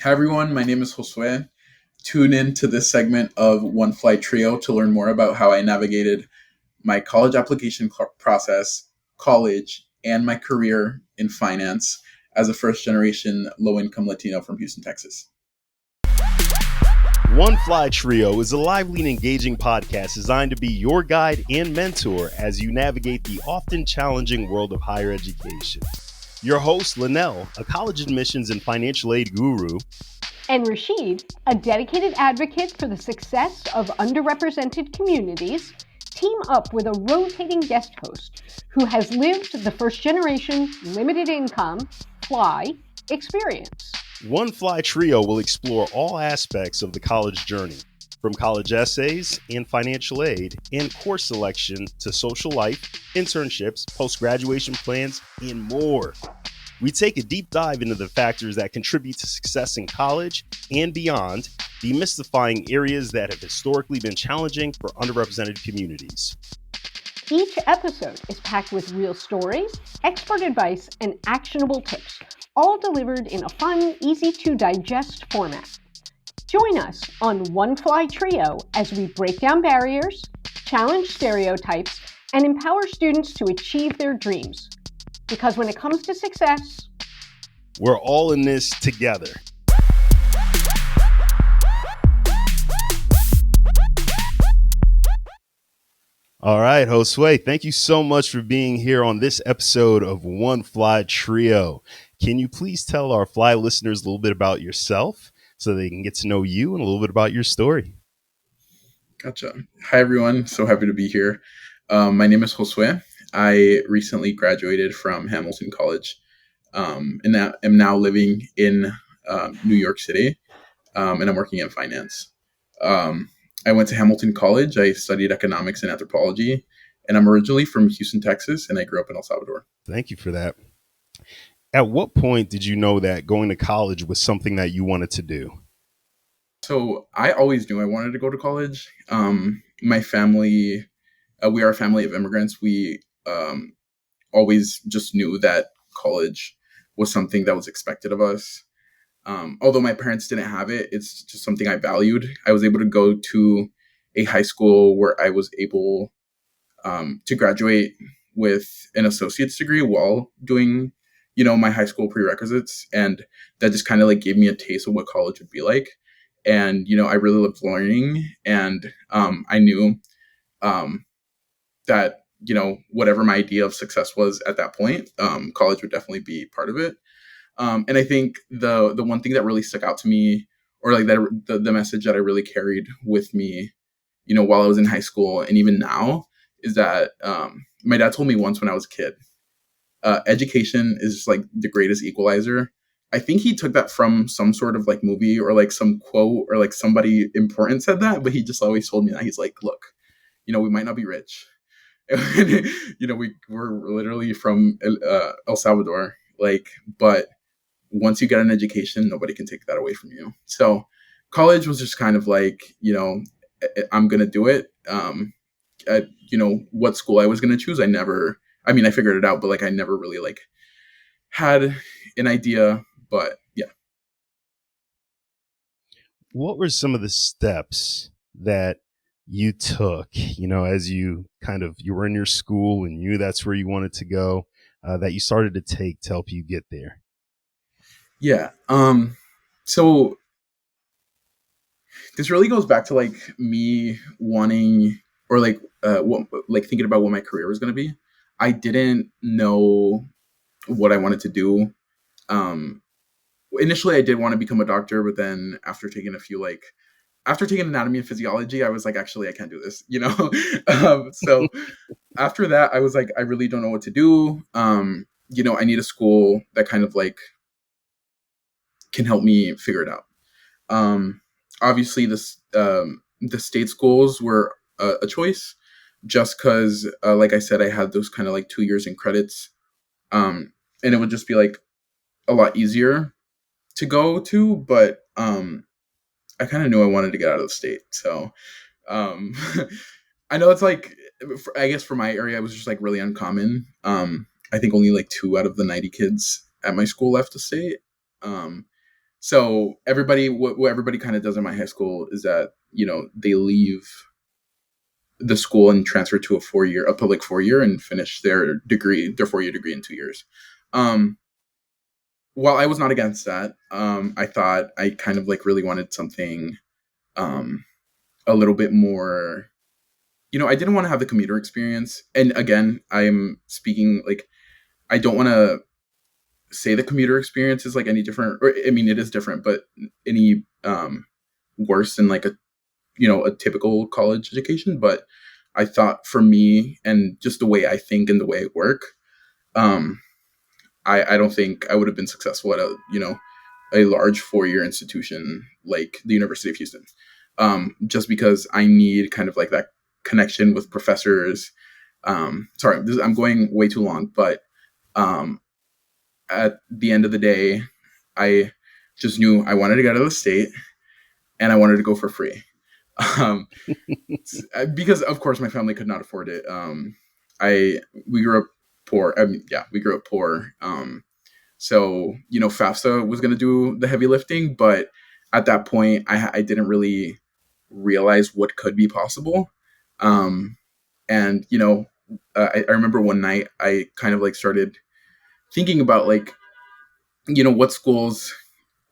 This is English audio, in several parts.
Hi everyone, my name is Josue. Tune in to this segment of FLI Trio to learn more about how I navigated my college application process, college, and my career in finance as a first generation low income Latino from Houston, Texas. FLI Trio is a lively and engaging podcast designed to be your guide and mentor as you navigate the often challenging world of higher education. Your host, Linnell, a college admissions and financial aid guru, and Rashid, a dedicated advocate for the success of underrepresented communities, team up with a rotating guest host who has lived the first generation limited income FLI experience. FLI Trio will explore all aspects of the college journey, from college essays and financial aid and course selection to social life, internships, post-graduation plans, and more. We take a deep dive into the factors that contribute to success in college and beyond, demystifying areas that have historically been challenging for underrepresented communities. Each episode is packed with real stories, expert advice, and actionable tips, all delivered in a fun, easy-to-digest format. Join us on FLI Trio as we break down barriers, challenge stereotypes, and empower students to achieve their dreams. Because when it comes to success, we're all in this together. All right, Josue, thank you so much for being here on this episode of FLI Trio. Can you please tell our FLI listeners a little bit about yourself so they can get to know you and a little bit about your story? Gotcha. Hi, everyone. So happy to be here. My name is Josue. I recently graduated from Hamilton College and am now living in New York City, and I'm working in finance. I went to Hamilton College. I studied economics and anthropology, and I'm originally from Houston, Texas, and I grew up in El Salvador. Thank you for that. At what point did you know that going to college was something that you wanted to do? So I always knew I wanted to go to college. My family, we are a family of immigrants. We always just knew that college was something that was expected of us. Although my parents didn't have it, it's just something I valued. I was able to go to a high school where I was able to graduate with an associate's degree while doing, my high school prerequisites. And that just kind of like gave me a taste of what college would be like. And, I really loved learning. And I knew that, whatever my idea of success was at that point, college would definitely be part of it. And I think the one thing that really stuck out to me, or like that the message that I really carried with me, while I was in high school and even now, is that my dad told me once when I was a kid, education is just like the greatest equalizer. I think he took that from some sort of like movie or like some quote or like somebody important said that, but he just always told me that. He's like, look, we might not be rich. We're literally from El Salvador, but once you get an education, nobody can take that away from you. So college was just kind of like, I'm going to do it. What school I was going to choose, I figured it out, but like, I never really like had an idea, but yeah. What were some of the steps that you took, as you were in your school and you knew that's where you wanted to go, that you started to take to help you get there? Yeah. So this really goes back to like me wanting, or like thinking about what my career was going to be. I didn't know what I wanted to do. Initially I did want to become a doctor, but then after taking anatomy and physiology, I was like, actually, I can't do this, So after that, I was like, I really don't know what to do. I need a school that kind of like can help me figure it out. Obviously, the state schools were a choice, just because, like I said, I had those kind of like 2 years in credits, and it would just be like a lot easier to go to. But I kind of knew I wanted to get out of the state, so I know it's like, I guess for my area, it was just like really uncommon. I think only like 2 out of the 90 kids at my school left the state. So everybody, what everybody kind of does in my high school is that, they leave the school and transfer to a public 4 year, and finish their 4 year degree in 2 years. Um, while I was not against that, I thought I kind of like really wanted something, um, a little bit more. I didn't want to have the commuter experience. And again, I'm speaking like, I don't want to say the commuter experience is like any different, or I mean, it is different, but any worse than like a typical college education. But I thought for me, and just the way I think and the way I work, um, I don't think I would have been successful at a large 4 year institution like the University of Houston. Just because I need kind of like that connection with professors. Sorry, I'm going way too long, but um, at the end of the day, I just knew I wanted to get out of the state, and I wanted to go for free. Um, because of course my family could not afford it. I We grew up poor. I mean, yeah, we grew up poor. So FAFSA was going to do the heavy lifting, but at that point, I didn't really realize what could be possible. Um, and I remember one night I kind of like started thinking about like, what schools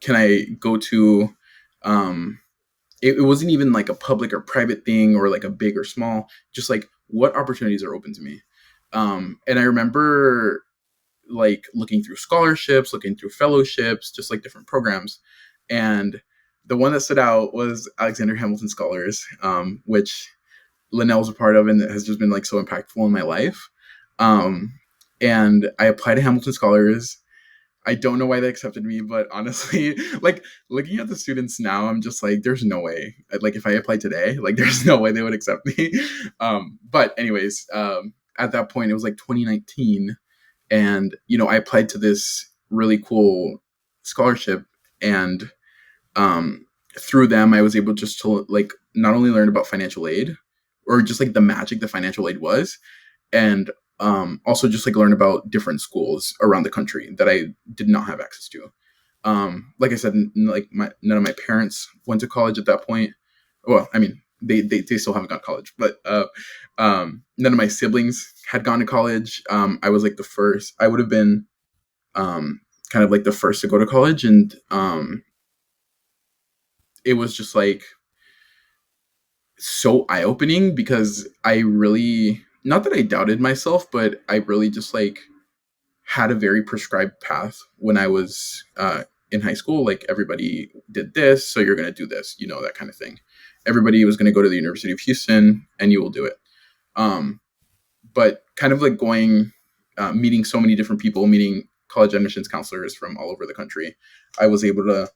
can I go to. Um, it wasn't even like a public or private thing, or like a big or small, just like what opportunities are open to me. And I remember like looking through scholarships, looking through fellowships, just like different programs. And the one that stood out was Alexander Hamilton Scholars, which Linnell's a part of, and it has just been like so impactful in my life. Um, and I applied to Hamilton Scholars. I don't know why they accepted me, but honestly, like looking at the students now, I'm just like, there's no way. Like if I applied today, like there's no way they would accept me. But anyways, at that point, it was like 2019, and I applied to this really cool scholarship, and through them, I was able just to like not only learn about financial aid, or just like the magic that financial aid was, and also just like learn about different schools around the country that I did not have access to. Like I said, like none of my parents went to college at that point. Well, I mean, they still haven't gone to college, but none of my siblings had gone to college. I was like the first. I would have been kind of like the first to go to college, and it was just like so eye opening, because I really, not that I doubted myself, but I really just like had a very prescribed path when I was in high school. Like everybody did this, so you're going to do this, that kind of thing. Everybody was going to go to the University of Houston, and you will do it. But kind of like going, meeting so many different people, meeting college admissions counselors from all over the country, I was able to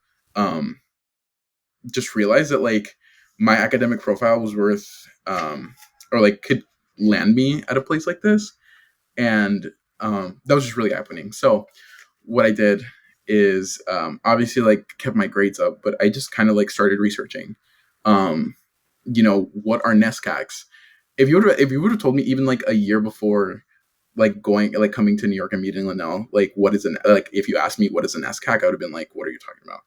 just realize that like my academic profile was worth, or like could land me at a place like this. And that was just really happening. So what I did is obviously like kept my grades up, but I just kind of like started researching, what are NESCACs? If you would have told me even like a year before, like coming to New York and meeting Linnell, like what is if you asked me what is an NESCAC, I would have been like, what are you talking about?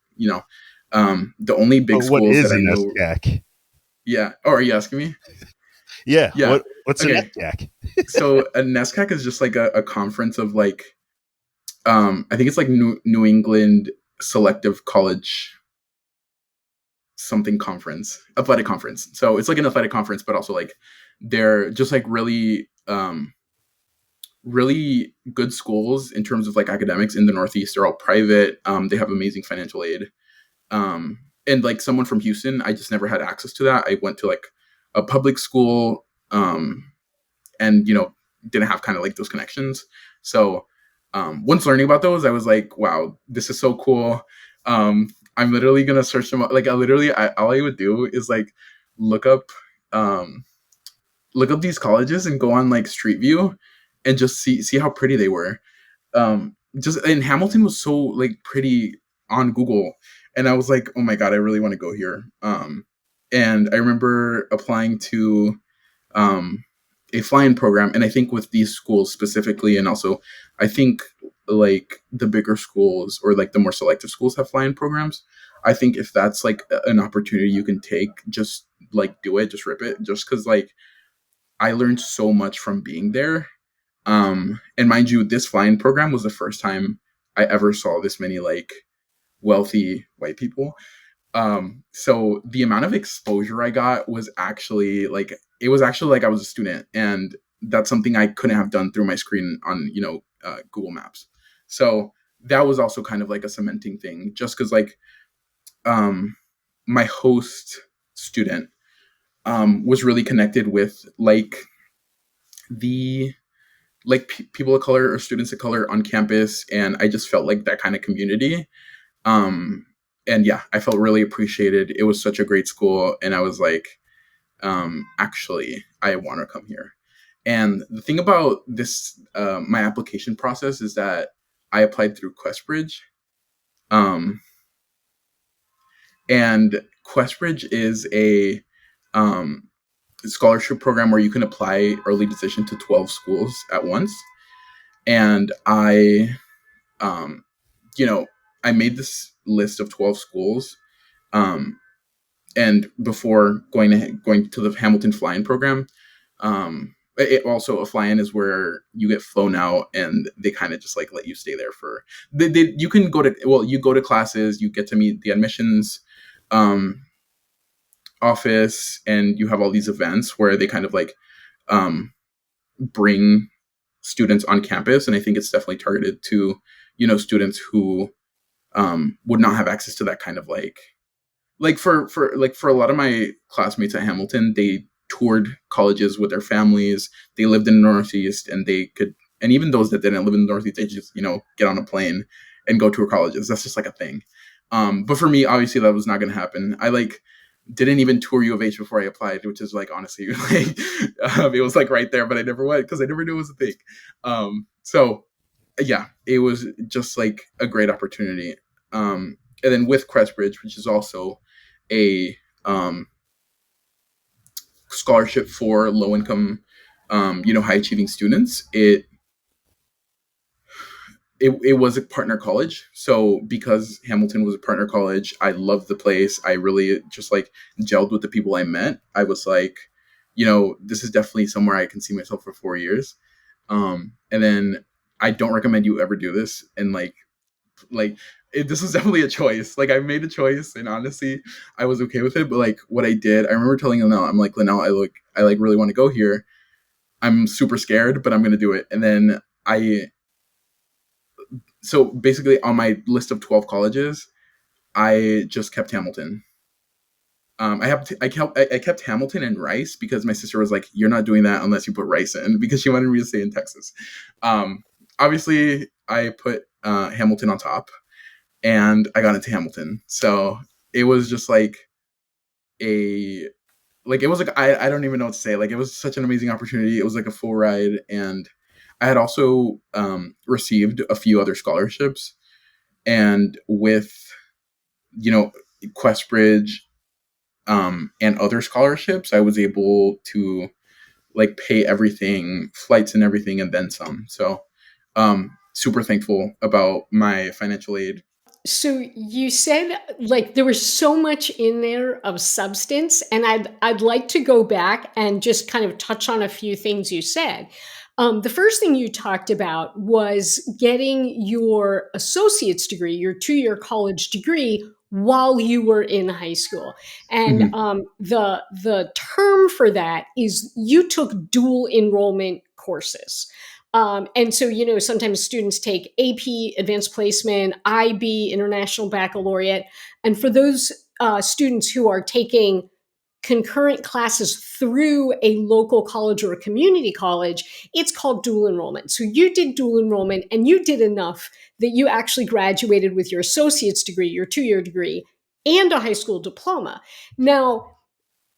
The only big But what schools is that I an know. SCAC? Yeah. Oh, are you asking me? Yeah. Yeah. What's an Okay. SCAC? So a NESCAC is just like a conference of like, I think it's like New England Selective College something conference, athletic conference. So it's like an athletic conference, but also like they're just like really good schools in terms of like academics in the Northeast. They're all private. They have amazing financial aid. And like someone from Houston, I just never had access to that. I went to like a public school, and didn't have kind of like those connections. So once learning about those, I was like, wow, this is so cool. I'm literally gonna search them up. Like all I would do is like look up um, look up these colleges and go on like Street View, and just see how pretty they were. Just and Hamilton was so like pretty on Google, and I was like, oh my god, I really want to go here. And I remember applying to um, a fly-in program, and I think with these schools specifically, and also I think like the bigger schools or like the more selective schools have fly-in programs. I think if that's like an opportunity you can take, just like do it, just rip it, just because like I learned so much from being there. And mind you, this fly-in program was the first time I ever saw this many like wealthy white people. So the amount of exposure I got was actually like, it was actually like I was a student, and that's something I couldn't have done through my screen on, Google Maps. So that was also kind of like a cementing thing, just because like um, my host student was really connected with like the people of color or students of color on campus, and I just felt like that kind of community. Um, and yeah, I felt really appreciated. It was such a great school, and I was like, actually, I want to come here. And the thing about this, my application process is that I applied through QuestBridge, um, and QuestBridge is a scholarship program where you can apply early decision to 12 schools at once. And um, you know, I made this list of 12 schools, um, and before going to the Hamilton fly-in program. It also, a fly-in is where you get flown out, and they kind of just like let you stay there for you can go to, well, you go to classes, you get to meet the admissions um, office, and you have all these events where they kind of like um, bring students on campus. And I think it's definitely targeted to students who would not have access to that kind of for a lot of my classmates at Hamilton, they toured colleges with their families. They lived in the Northeast, and they could, and even those that didn't live in the Northeast, they just get on a plane and go tour colleges. That's just like a thing. But for me, obviously, that was not going to happen. I didn't even tour U of H before I applied, which is like, honestly, like it was like right there, but I never went because I never knew it was a thing. So yeah, it was just like a great opportunity. And then with QuestBridge, which is also a scholarship for low income, high achieving students, it was a partner college. So because Hamilton was a partner college, I loved the place. I really just like gelled with the people I met. I was like, this is definitely somewhere I can see myself for 4 years. And then I don't recommend you ever do this. And this was definitely a choice. Like I made a choice, and honestly, I was okay with it. But like what I did, I remember telling Linnell, I'm like, Linnell, I really want to go here. I'm super scared, but I'm gonna do it. And then so basically on my list of 12 colleges, I just kept Hamilton. I kept Hamilton and Rice because my sister was like, "You're not doing that unless you put Rice in," because she wanted me to stay in Texas. Obviously, I put Hamilton on top, and I got into Hamilton. So it was just like it was like, I don't even know what to say. Like it was such an amazing opportunity. It was like a full ride, and I had also received a few other scholarships, and with QuestBridge and other scholarships, I was able to like pay everything, flights and everything, and then some. So super thankful about my financial aid. So you said like there was so much in there of substance, and I'd like to go back and just kind of touch on a few things you said. The first thing you talked about was getting your associate's degree, your 2-year college degree, while you were in high school, and Mm-hmm. the term for that is you took dual enrollment courses. And so, sometimes students take AP, advanced placement, IB, international baccalaureate. And for those students who are taking concurrent classes through a local college or a community college, it's called dual enrollment. So you did dual enrollment, and you did enough that you actually graduated with your associate's degree, your 2-year degree, and a high school diploma. Now,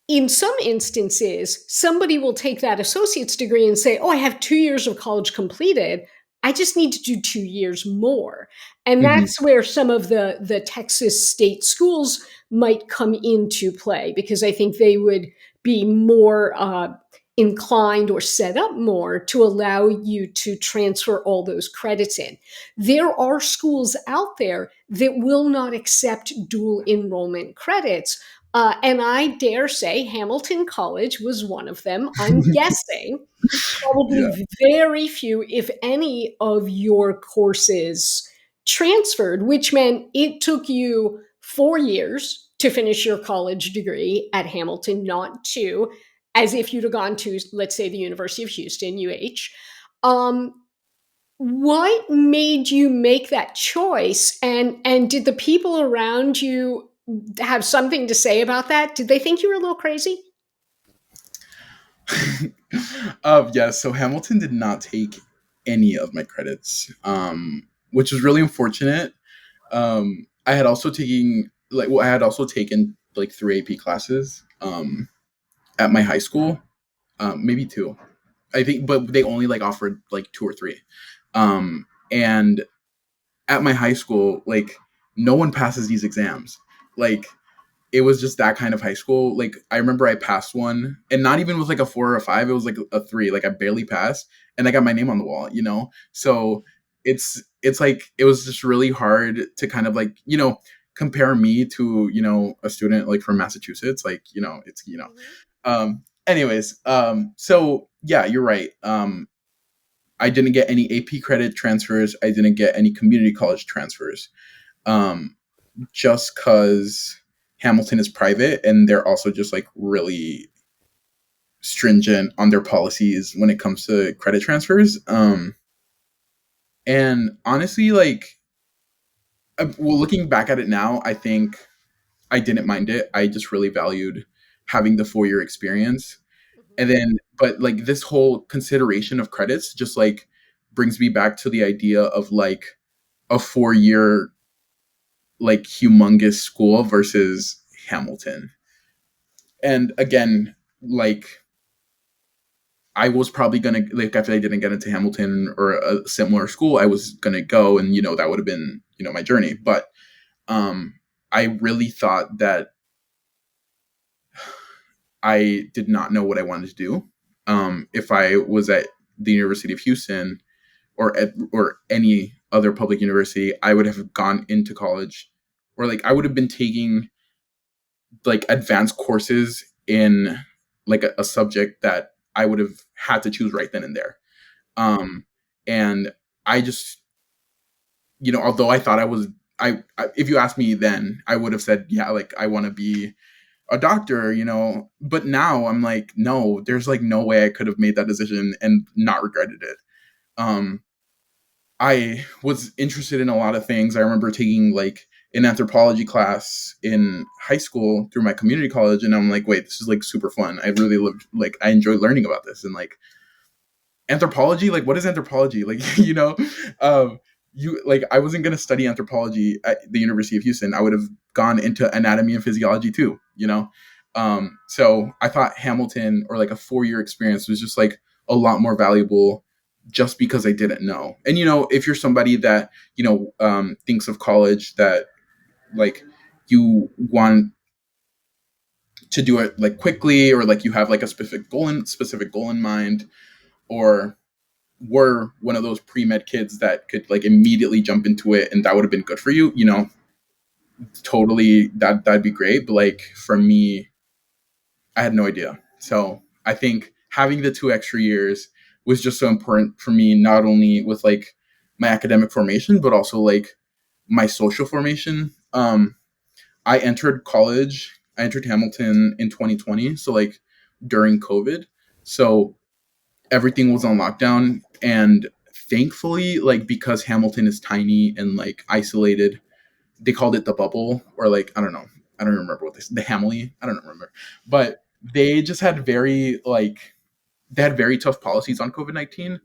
in some instances, somebody will take that associate's degree and say, "Oh, I have 2 years of college completed. I just need to do 2 years more." And Mm-hmm. that's where some of the Texas state schools might come into play, because I think they would be more inclined or set up more to allow you to transfer all those credits in. There are schools out there that will not accept dual enrollment credits. And I dare say Hamilton College was one of them. I'm guessing Yeah. probably very few, if any, of your courses transferred, which meant it took you 4 years to finish your college degree at Hamilton, not two, as if you'd have gone to, let's say, the University of Houston, UH. What made you make that choice? And did the people around you have something to say about that? Did they think you were a little crazy? Yeah, so Hamilton did not take any of my credits, which was really unfortunate. I had also taken I had also taken like three AP classes at my high school, maybe two, I think, but they only like offered like two or three. And at my high school, like no one passes these exams. Like it was just that kind of high school. Like I remember I passed one, and not even with like a 4 or a 5. It was like a 3. Like I barely passed, and I got my name on the wall. So it's like it was just really hard to kind of like compare me to a student like from Massachusetts. Like it's Anyways, so yeah, you're right. I didn't get any AP credit transfers. I didn't get any community college transfers. Um, just because Hamilton is private and they're also just like really stringent on their policies when it comes to credit transfers. And honestly, like, well, looking back at it now, I think I didn't mind it. I just really valued having the 4 year experience. And then, but like this whole consideration of credits just like brings me back to the idea of like a 4 year like humongous school versus Hamilton. And again, like I was probably gonna like if I didn't get into Hamilton or a similar school, I was gonna go and that would have been my journey. But I really thought that I did not know what I wanted to do. If I was at the University of Houston or any other public university, I would have gone into college, or like I would have been taking like advanced courses in like a subject that I would have had to choose right then and there. And I just, although I thought I if you asked me then, I would have said, yeah, like I want to be a doctor, but now I'm like, no, there's like no way I could have made that decision and not regretted it. Um, I was interested in a lot of things. I remember taking like an anthropology class in high school through my community college, and I'm like, wait, this is like super fun. I really loved, like, I enjoy learning about this. And like anthropology, like what is anthropology? Like, you like I wasn't gonna study anthropology at the University of Houston. I would have gone into anatomy and physiology too. So I thought Hamilton or like a 4 year experience was just like a lot more valuable just because I didn't know. And if you're somebody that thinks of college that like you want to do it like quickly, or like you have like a specific goal in mind, or were one of those pre-med kids that could like immediately jump into it and that would have been good for you, totally that'd be great. But like for me, I had no idea. So I think having the 2 extra years was just so important for me, not only with like my academic formation, but also like my social formation. I entered college, I entered Hamilton in 2020. So like during COVID. So everything was on lockdown. And thankfully, like because Hamilton is tiny and like isolated, they called it the bubble, or like, I don't know. I don't remember what the Hamley. I don't remember. But they just had they had very tough policies on COVID-19.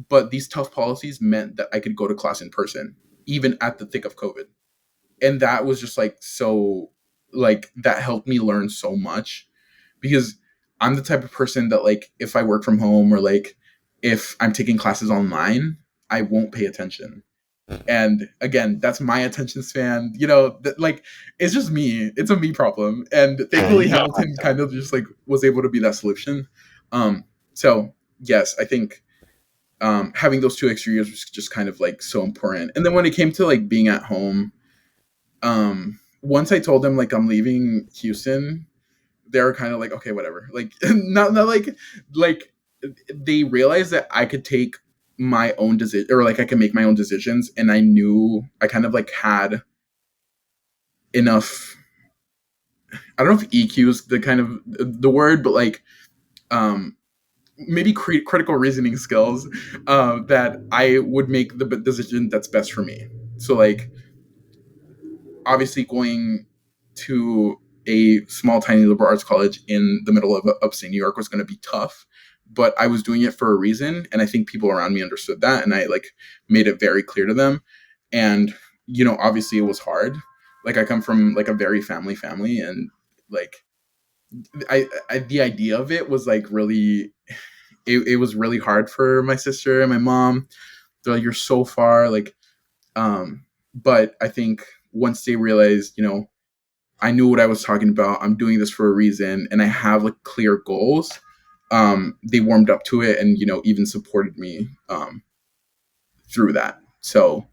But these tough policies meant that I could go to class in person, even at the thick of COVID. And that was just like so like that helped me learn so much, because I'm the type of person that like if I work from home or like if I'm taking classes online, I won't pay attention. And again, that's my attention span. Like it's just me. It's a me problem. And thankfully, Hamilton kind of just like was able to be that solution. So yes, I think having those 2 extra years was just kind of like so important. And then when it came to like being at home, once I told them like I'm leaving Houston, they were kind of like, okay, whatever. Like not like they realized that I could take my own decision, or like I can make my own decisions, and I knew I kind of like had enough. I don't know if EQ is the kind of the word, but like um maybe critical reasoning skills that I would make the decision that's best for me. So like obviously going to a small tiny liberal arts college in the middle of upstate New York was going to be tough, but I was doing it for a reason, and I think people around me understood that, and I like made it very clear to them. And obviously it was hard. Like I come from like a very family, and like I the idea of it was like really it was really hard for my sister and my mom. They're like, you're so far, like but I think once they realized, I knew what I was talking about, I'm doing this for a reason, and I have like clear goals, they warmed up to it, and even supported me through that. So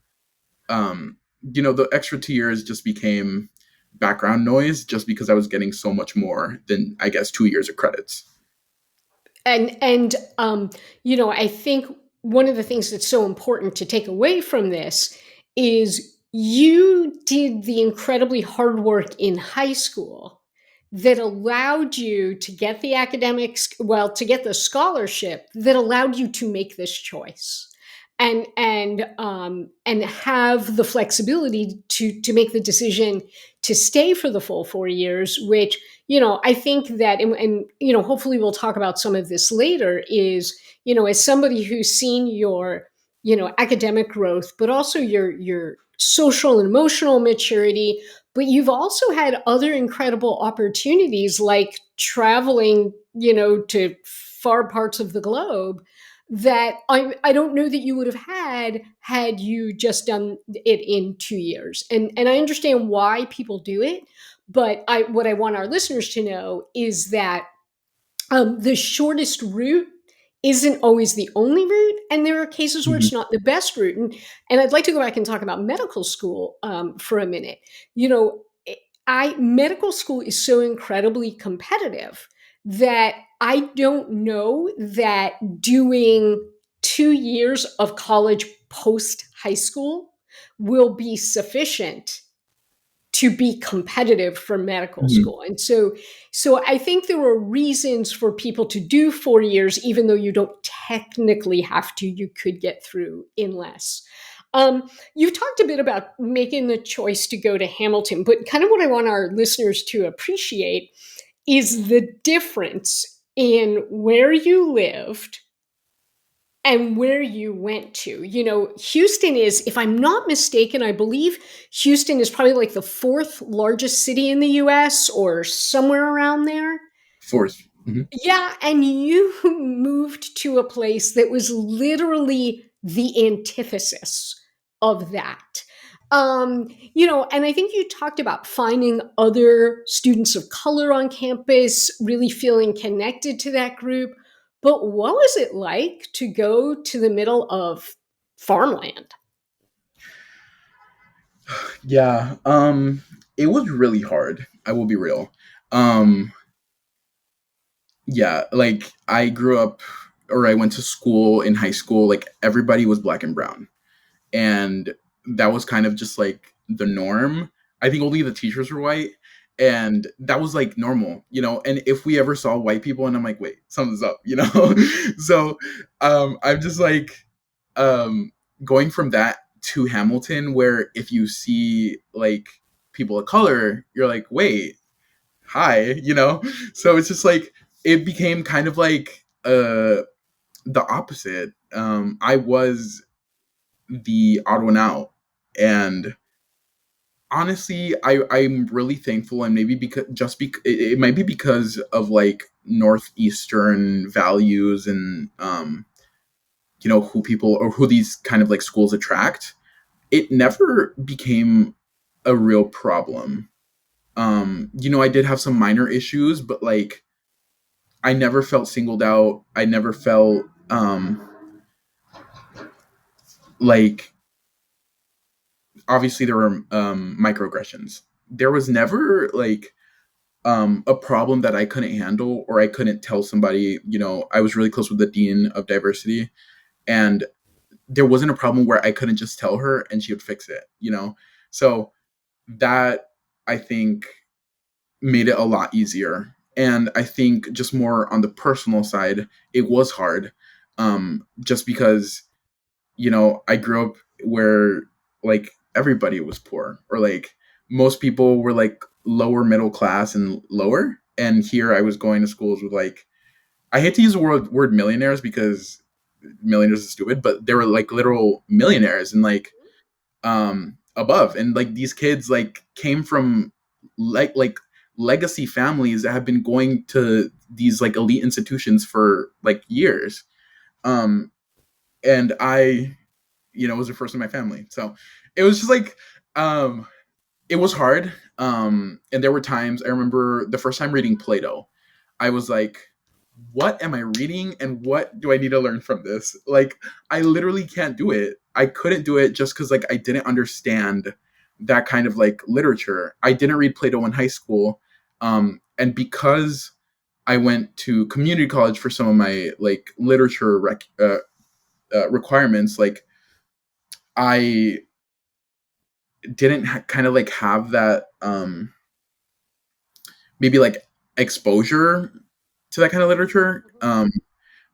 the extra 2 years just became background noise, just because I was getting so much more than, I guess, 2 years of credits. And I think one of the things that's so important to take away from this is you did the incredibly hard work in high school that allowed you to get the academics, well, to get the scholarship that allowed you to make this choice, and have the flexibility to make the decision to stay for the full 4 years, which I think that, and hopefully we'll talk about some of this later, is, as somebody who's seen your, academic growth, but also your social and emotional maturity, but you've also had other incredible opportunities like traveling, to far parts of the globe that I don't know that you would have had you just done it in 2 years. And I understand why people do it, but what I want our listeners to know is that the shortest route isn't always the only route, and there are cases where Mhm. it's not the best route. And I'd like to go back and talk about medical school for a minute. You know, I medical school is so incredibly competitive that I don't know that doing 2 years of college post high school will be sufficient to be competitive for medical Mhm. school. And so I think there are reasons for people to do 4 years, even though you don't technically have to. You could get through in less. You've talked a bit about making the choice to go to Hamilton, but kind of what I want our listeners to appreciate is the difference in where you lived and where you went to. Houston is, if I'm not mistaken, I believe Houston is probably like the fourth largest city in the US or somewhere around there. Fourth. Mhm. Yeah, and you moved to a place that was literally the antithesis of that. And I think you talked about finding other students of color on campus, really feeling connected to that group. But what was it like to go to the middle of farmland? Yeah. It was really hard. I will be real. Um, yeah, like I grew up, or I went to school in high school, like everybody was black and brown. And that was kind of just like the norm. I think only the teachers were white, and that was like normal. And if we ever saw white people, and I'm like, wait, something's up. So I'm just like um going from that to Hamilton, where if you see like people of color, you're like, wait, hi. So it's just like it became kind of like the opposite. I was the odd one out, and honestly, I'm really thankful, and maybe because it might be because of like northeastern values, and who people, or who these kind of like schools attract. It never became a real problem. I did have some minor issues, but like I never felt singled out. I never felt like, obviously there were microaggressions. There was never like a problem that I couldn't handle or I couldn't tell somebody. I was really close with the dean of diversity, and there wasn't a problem where I couldn't just tell her and she would fix it. So that, I think, made it a lot easier. And I think just more on the personal side, it was hard. Just because, I grew up where like everybody was poor, or like most people were like lower middle class and lower. And here I was going to schools with like, I hate to use the word millionaires because millionaires is stupid, but they were like literal millionaires and like above. And like these kids like came from like legacy families that have been going to these like elite institutions for like years. Um and I, was the first in my family. So it was just like it was hard. And there were times, I remember the first time reading Plato, I was like, what am I reading and what do I need to learn from this? Like, I literally can't do it. I couldn't do it just because like I didn't understand that kind of like literature. I didn't read Plato in high school. And because I went to community college for some of my like literature requirements, like I didn't kind of like have that maybe like exposure to that kind of literature.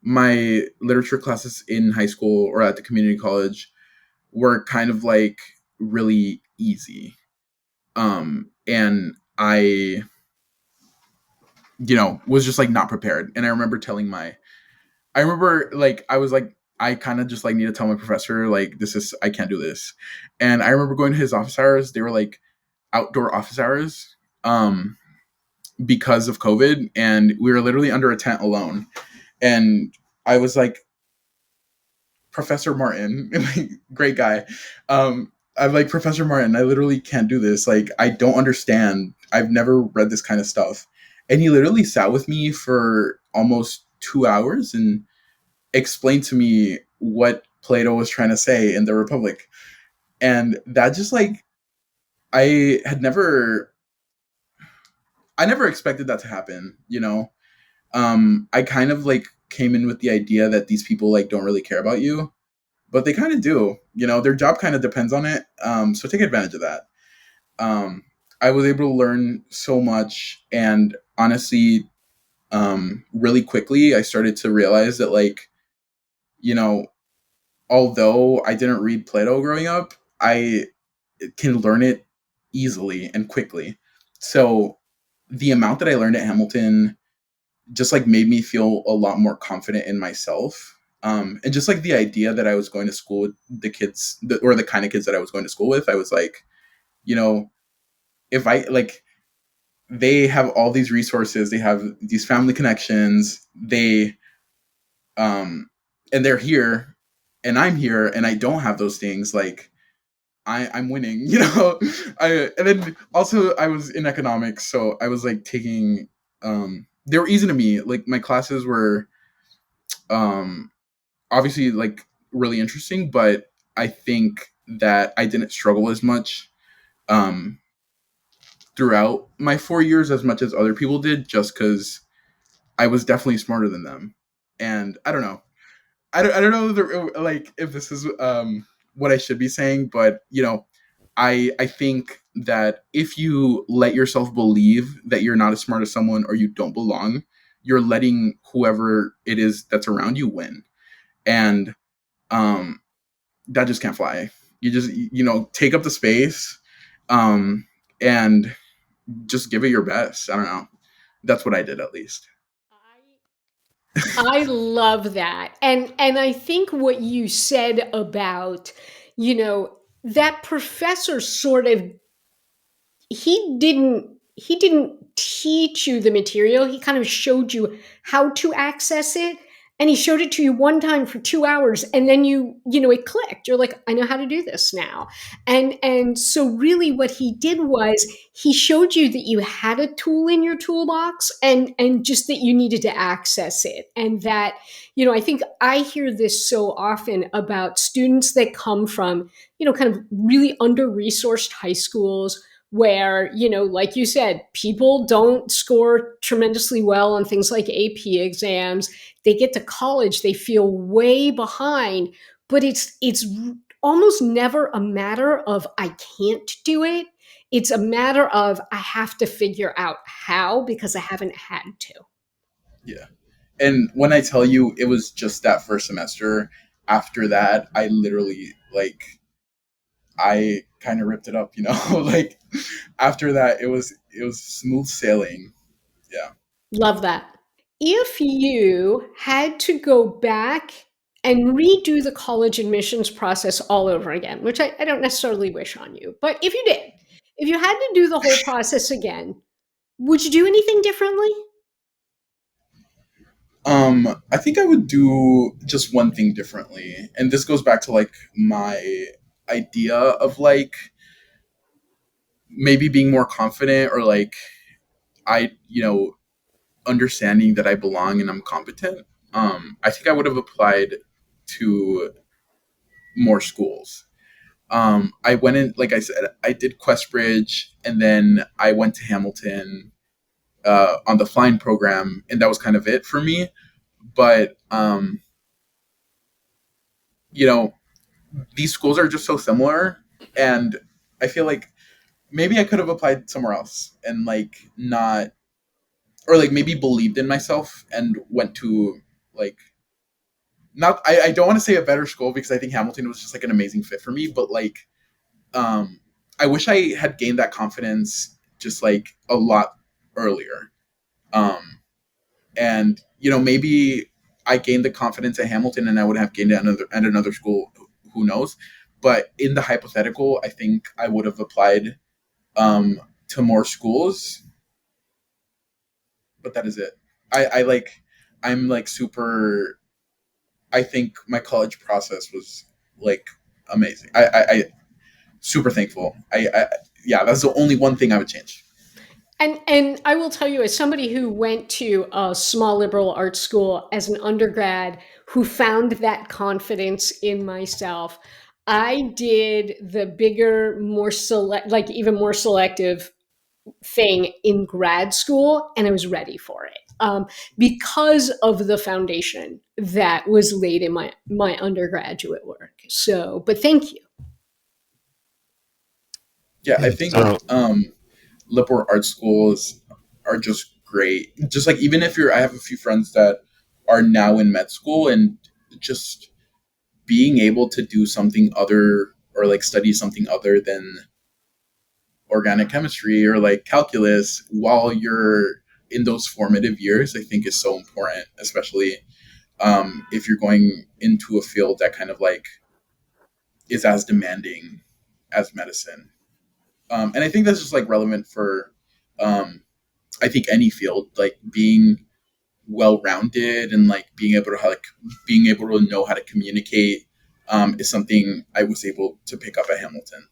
My literature classes in high school or at the community college were kind of like really easy. And I, was just like not prepared. And I remember like, I was like, I kind of just like need to tell my professor, like, I can't do this. And I remember going to his office hours. They were like outdoor office hours because of COVID. And we were literally under a tent alone. And I was like, Professor Martin, great guy. I'm like, Professor Martin, I literally can't do this. Like, I don't understand. I've never read this kind of stuff. And he literally sat with me for almost 2 hours and explained to me what Plato was trying to say in the Republic. And that just like, I had never, I never expected that to happen. I kind of like came in with the idea that these people like don't really care about you, but they kind of do. Their job kind of depends on it. So take advantage of that. I was able to learn so much, and honestly, really quickly, I started to realize that like, you know, although I didn't read Plato growing up, I can learn it easily and quickly. So the amount that I learned at Hamilton just like made me feel a lot more confident in myself. And just like the idea that I was going to school with the kids, or the kind of kids that I was going to school with, I was like, you know, if I like, they have all these resources, they have these family connections, and they're here, and I'm here, and I don't have those things. Like, I'm winning. And then also I was in economics, so I was like taking, they were easy to me. Like my classes were, um, obviously like really interesting, but I think that I didn't struggle as much um, throughout my 4 years as much as other people did, just because I was definitely smarter than them. And I don't know. I don't know like if this is what I should be saying, but I think that if you let yourself believe that you're not as smart as someone or you don't belong, you're letting whoever it is that's around you win. And um that just can't fly. You just take up the space, um and just give it your best. I don't know. That's what I did, at least. I love that. And I think what you said about, that professor sort of, he didn't teach you the material. He kind of showed you how to access it. and he showed it to you one time for 2 hours, and then it clicked. You're like, I know how to do this now. And so really what he did was he showed you that you had a tool in your toolbox, and just that you needed to access it. And that, I think I hear this so often about students that come from, kind of really under-resourced high schools where, like you said, people don't score tremendously well on things like AP exams. They get to college, they feel way behind, but it's almost never a matter of I can't do it. It's a matter of I have to figure out how, because I haven't had to. Yeah. And when I tell you it was just that first semester, after that, I literally I kind of ripped it up, like after that it was smooth sailing. Yeah. Love that. If you had to go back and redo the college admissions process all over again, which I don't necessarily wish on you, but if you did, if you had to do the whole process again, would you do anything differently? I think I would do just one thing differently. And this goes back to my idea of maybe being more confident, or I, understanding that I belong and I'm competent. I think I would have applied to more schools. I went in, like I said, I did Questbridge, and then I went to Hamilton on the flying program, and that was kind of it for me. But you know, these schools are just so similar, and I feel like maybe I could have applied somewhere else and not, or maybe believed in myself and went to like not I don't want to say a better school, because I think Hamilton was just an amazing fit for me, but um I wish I had gained that confidence just a lot earlier. And maybe I gained the confidence at Hamilton and I would have gained it at another school, who knows. But in the hypothetical, I think I would have applied to more schools, but that is it. I'm super, I think my college process was amazing. I super thankful. Yeah, that's the only one thing I would change. And I will tell you, as somebody who went to a small liberal arts school as an undergrad, who found that confidence in myself, I did the bigger, more select, even more selective thing in grad school, and I was ready for it, because of the foundation that was laid in my undergraduate work. So, but thank you. Yeah, I Yeah. think So liberal arts schools are just great. Just even if I have a few friends that are now in med school, and just being able to do something other, or study something other than organic chemistry or calculus while you're in those formative years, I think is so important, especially if you're going into a field that kind of is as demanding as medicine. And I think that's just relevant for um, I think any field, being well rounded and being able to know how to communicate is something I was able to pick up at Hamilton.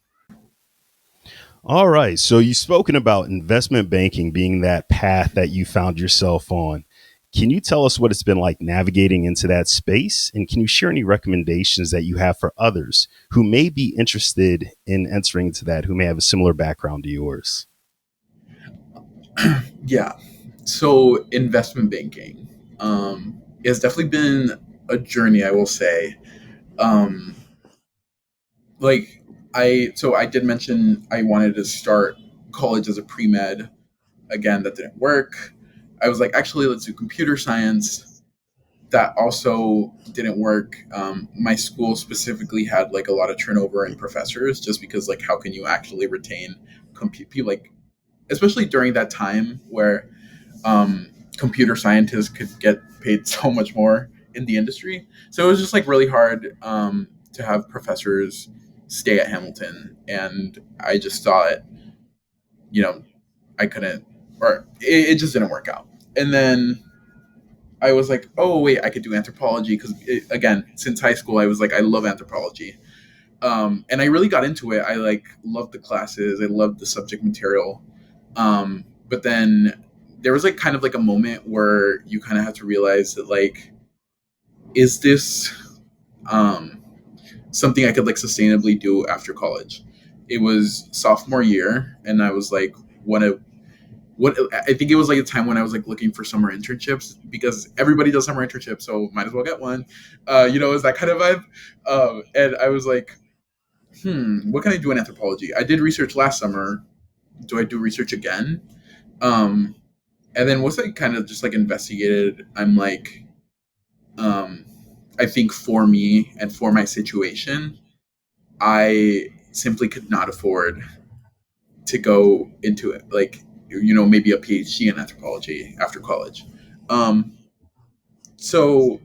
all right. So you've spoken about investment banking being that path that you found yourself on. Can you tell us what it's been like navigating into that space? And can you share any recommendations that you have for others who may be interested in entering into that, who may have a similar background to yours? Yeah. So investment banking has definitely been a journey, I will say. Um, like I did mention I wanted to start college as a pre-med. Again, that didn't work. I was like, actually, let's do computer science. That also didn't work. My school specifically had a lot of turnover in professors, just because how can you actually retain people, especially during that time where computer scientists could get paid so much more in the industry. So it was just really hard to have professors stay at Hamilton, and I just thought, you know, I couldn't, or it just didn't work out. And then I was like, oh wait, I could do anthropology because again, since high school, I was like, I love anthropology, and I really got into it. I like loved the classes, I loved the subject material, but then there was like kind of like a moment where you kind of have to realize that like, is this um, something I could like sustainably do after college? It was sophomore year, and I was like, what I think it was like a time when I was like looking for summer internships because everybody does summer internships, so might as well get one. It was that kind of vibe. And I was like, what can I do in anthropology? I did research last summer. Do I do research again? Um, and then once I kind of just like investigated, I'm like, um, I think for me and for my situation, I simply could not afford to go into it, like, maybe a PhD in anthropology after college. Um, so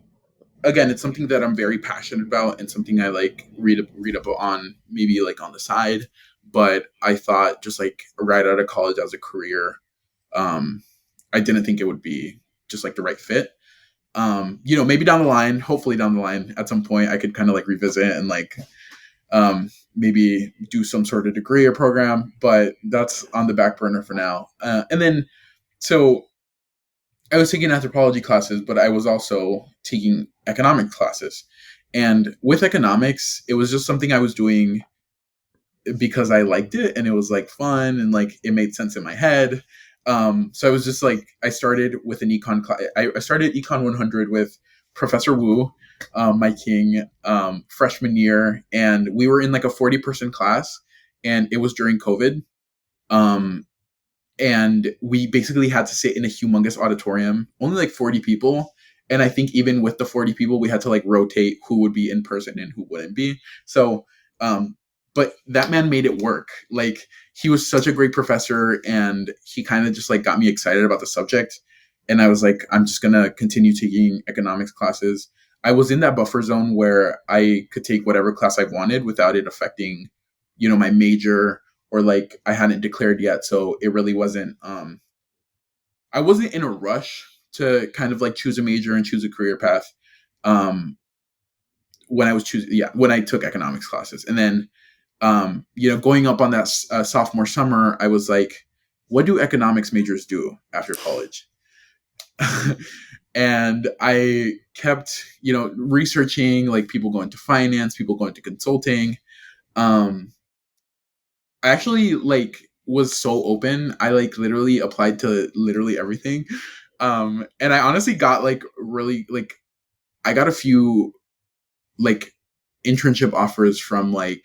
again, it's something that I'm very passionate about and something I like read up on, maybe like on the side. But I thought just like right out of college as a career, um, I didn't think it would be just like the right fit. Maybe down the line, hopefully down the line at some point, I could kind of like revisit and like maybe do some sort of degree or program, but that's on the back burner for now. And then, so I was taking anthropology classes, but I was also taking economics classes. And with economics, it was just something I was doing because I liked it and it was like fun and like it made sense in my head. So I was just like, I started with an econ class. I started Econ 100 with Professor Wu, my king, freshman year, and we were in like a 40-person class, and it was during COVID. Um, and we basically had to sit in a humongous auditorium, only like 40 people. And I think even with the 40 people, we had to like rotate who would be in person and who wouldn't be. So, um, but that man made it work. Like, he was such a great professor, and he kind of just like got me excited about the subject. And I was like, I'm just gonna continue taking economics classes. I was in that buffer zone where I could take whatever class I wanted without it affecting, my major, or like I hadn't declared yet. So it really wasn't, I wasn't in a rush to kind of like choose a major and choose a career path. Um, when I took economics classes. And then, going up on that sophomore summer, I was like, what do economics majors do after college? And I kept, researching like people going to finance, people going to consulting. Um, I actually like was so open. I like literally applied to literally everything. And I honestly got like really like I got a few like internship offers from like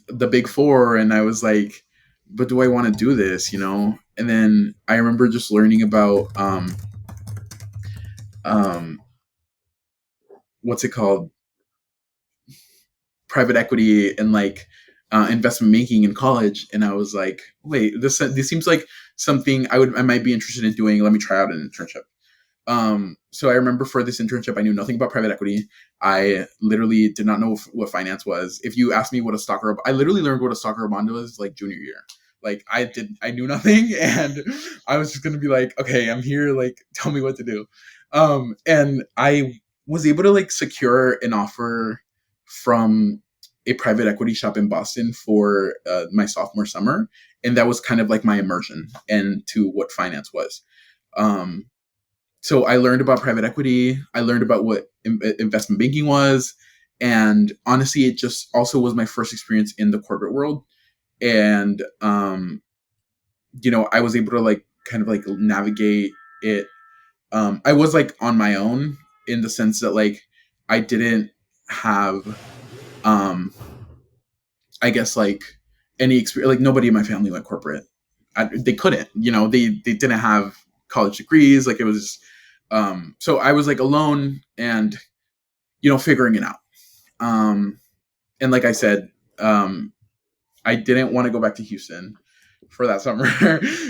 the big four, and I was like, but do I want to do this, And then I remember just learning about um what's it called, private equity and like investment banking in college, and I was like, wait, this seems like something I might be interested in doing. Let me try out an internship. So I remember for this internship, I knew nothing about private equity. I literally did not know what finance was. If you asked me what a stock or I literally learned what a stock or a bond was like junior year. Like I knew nothing, and I was just gonna be like, okay, I'm here. Like, tell me what to do. And I was able to like secure an offer from a private equity shop in Boston for my sophomore summer, and that was kind of like my immersion into what finance was. Um, so I learned about private equity. I learned about what investment banking was. And honestly, it just also was my first experience in the corporate world. And, I was able to like kind of like navigate it. I was like on my own in the sense that like I didn't have, um, I guess like any experience, like nobody in my family went corporate. They couldn't, they didn't have college degrees. Like it was, so I was like alone and, figuring it out. And like I said, I didn't want to go back to Houston for that summer.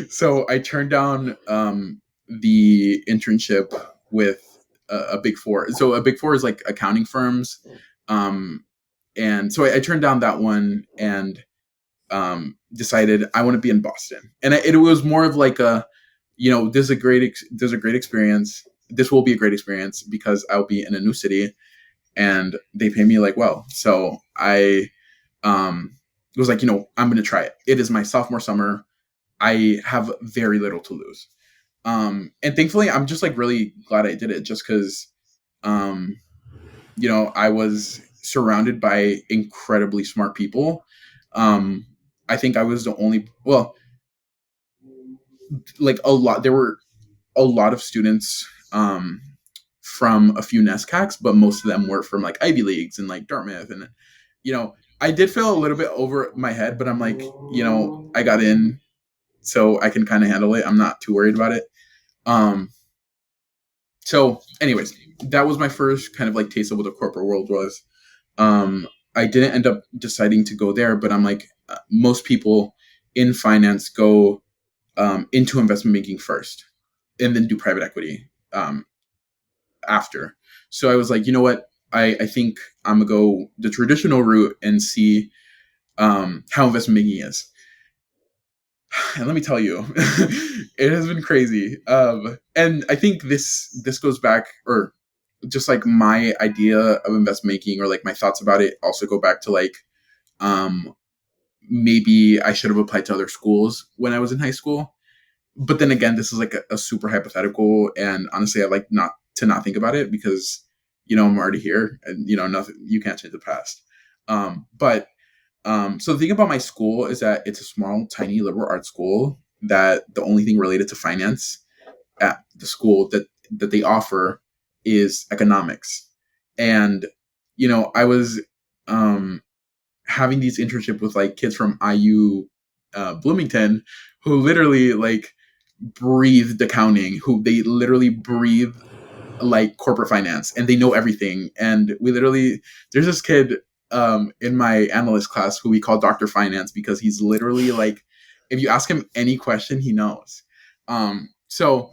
So I turned down, the internship with a big four. So a big four is like accounting firms. Um, and so I turned down that one and, decided I want to be in Boston. And it was more of like this is a great experience. this will be a great experience because I'll be in a new city and they pay me like well. So I was like, I'm going to try it. It is my sophomore summer. I have very little to lose. And thankfully, I'm just like really glad I did it just because, I was surrounded by incredibly smart people. I think I was the only, well, like there were a lot of students from a few NESCACs, but most of them were from like Ivy Leagues and like Dartmouth. And, I did feel a little bit over my head, but I'm like, I got in so I can kind of handle it. I'm not too worried about it. So anyways, that was my first kind of like taste of what the corporate world was. I didn't end up deciding to go there, but I'm like, most people in finance go into investment banking first and then do private equity after. So I was like, you know what? I think I'm gonna go the traditional route and see how investment banking is. And let me tell you, it has been crazy. And I think this goes back, or just like my idea of investment banking or like my thoughts about it also go back to like maybe I should have applied to other schools when I was in high school. But then again, this is like a super hypothetical, and honestly, I like not think about it because I'm already here, and nothing, you can't change the past. But so the thing about my school is that it's a small, tiny liberal arts school that the only thing related to finance at the school that they offer is economics. And I was having these internships with like kids from IU Bloomington who literally like breathed accounting, who they literally breathe like corporate finance and they know everything. And there's this kid in my analyst class who we call Dr. Finance because he's literally like, if you ask him any question, he knows. So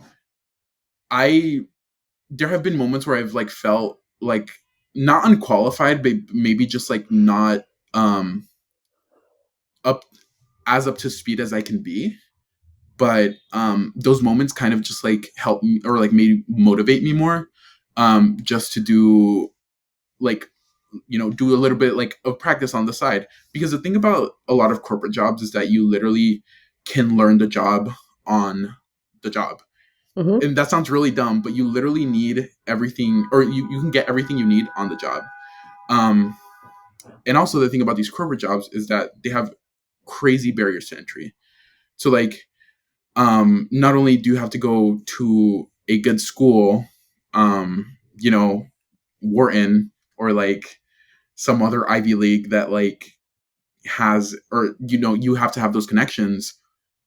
there have been moments where I've like felt like not unqualified, but maybe just like not up to speed as I can be. But those moments kind of just like help me or like maybe motivate me more just to do like do a little bit like of practice on the side, because the thing about a lot of corporate jobs is that you literally can learn the job on the job. Mm-hmm. And that sounds really dumb, but you literally need everything, or you can get everything you need on the job. And also the thing about these corporate jobs is that they have crazy barriers to entry. So like not only do you have to go to a good school, Wharton or like some other Ivy League that like has, or you have to have those connections.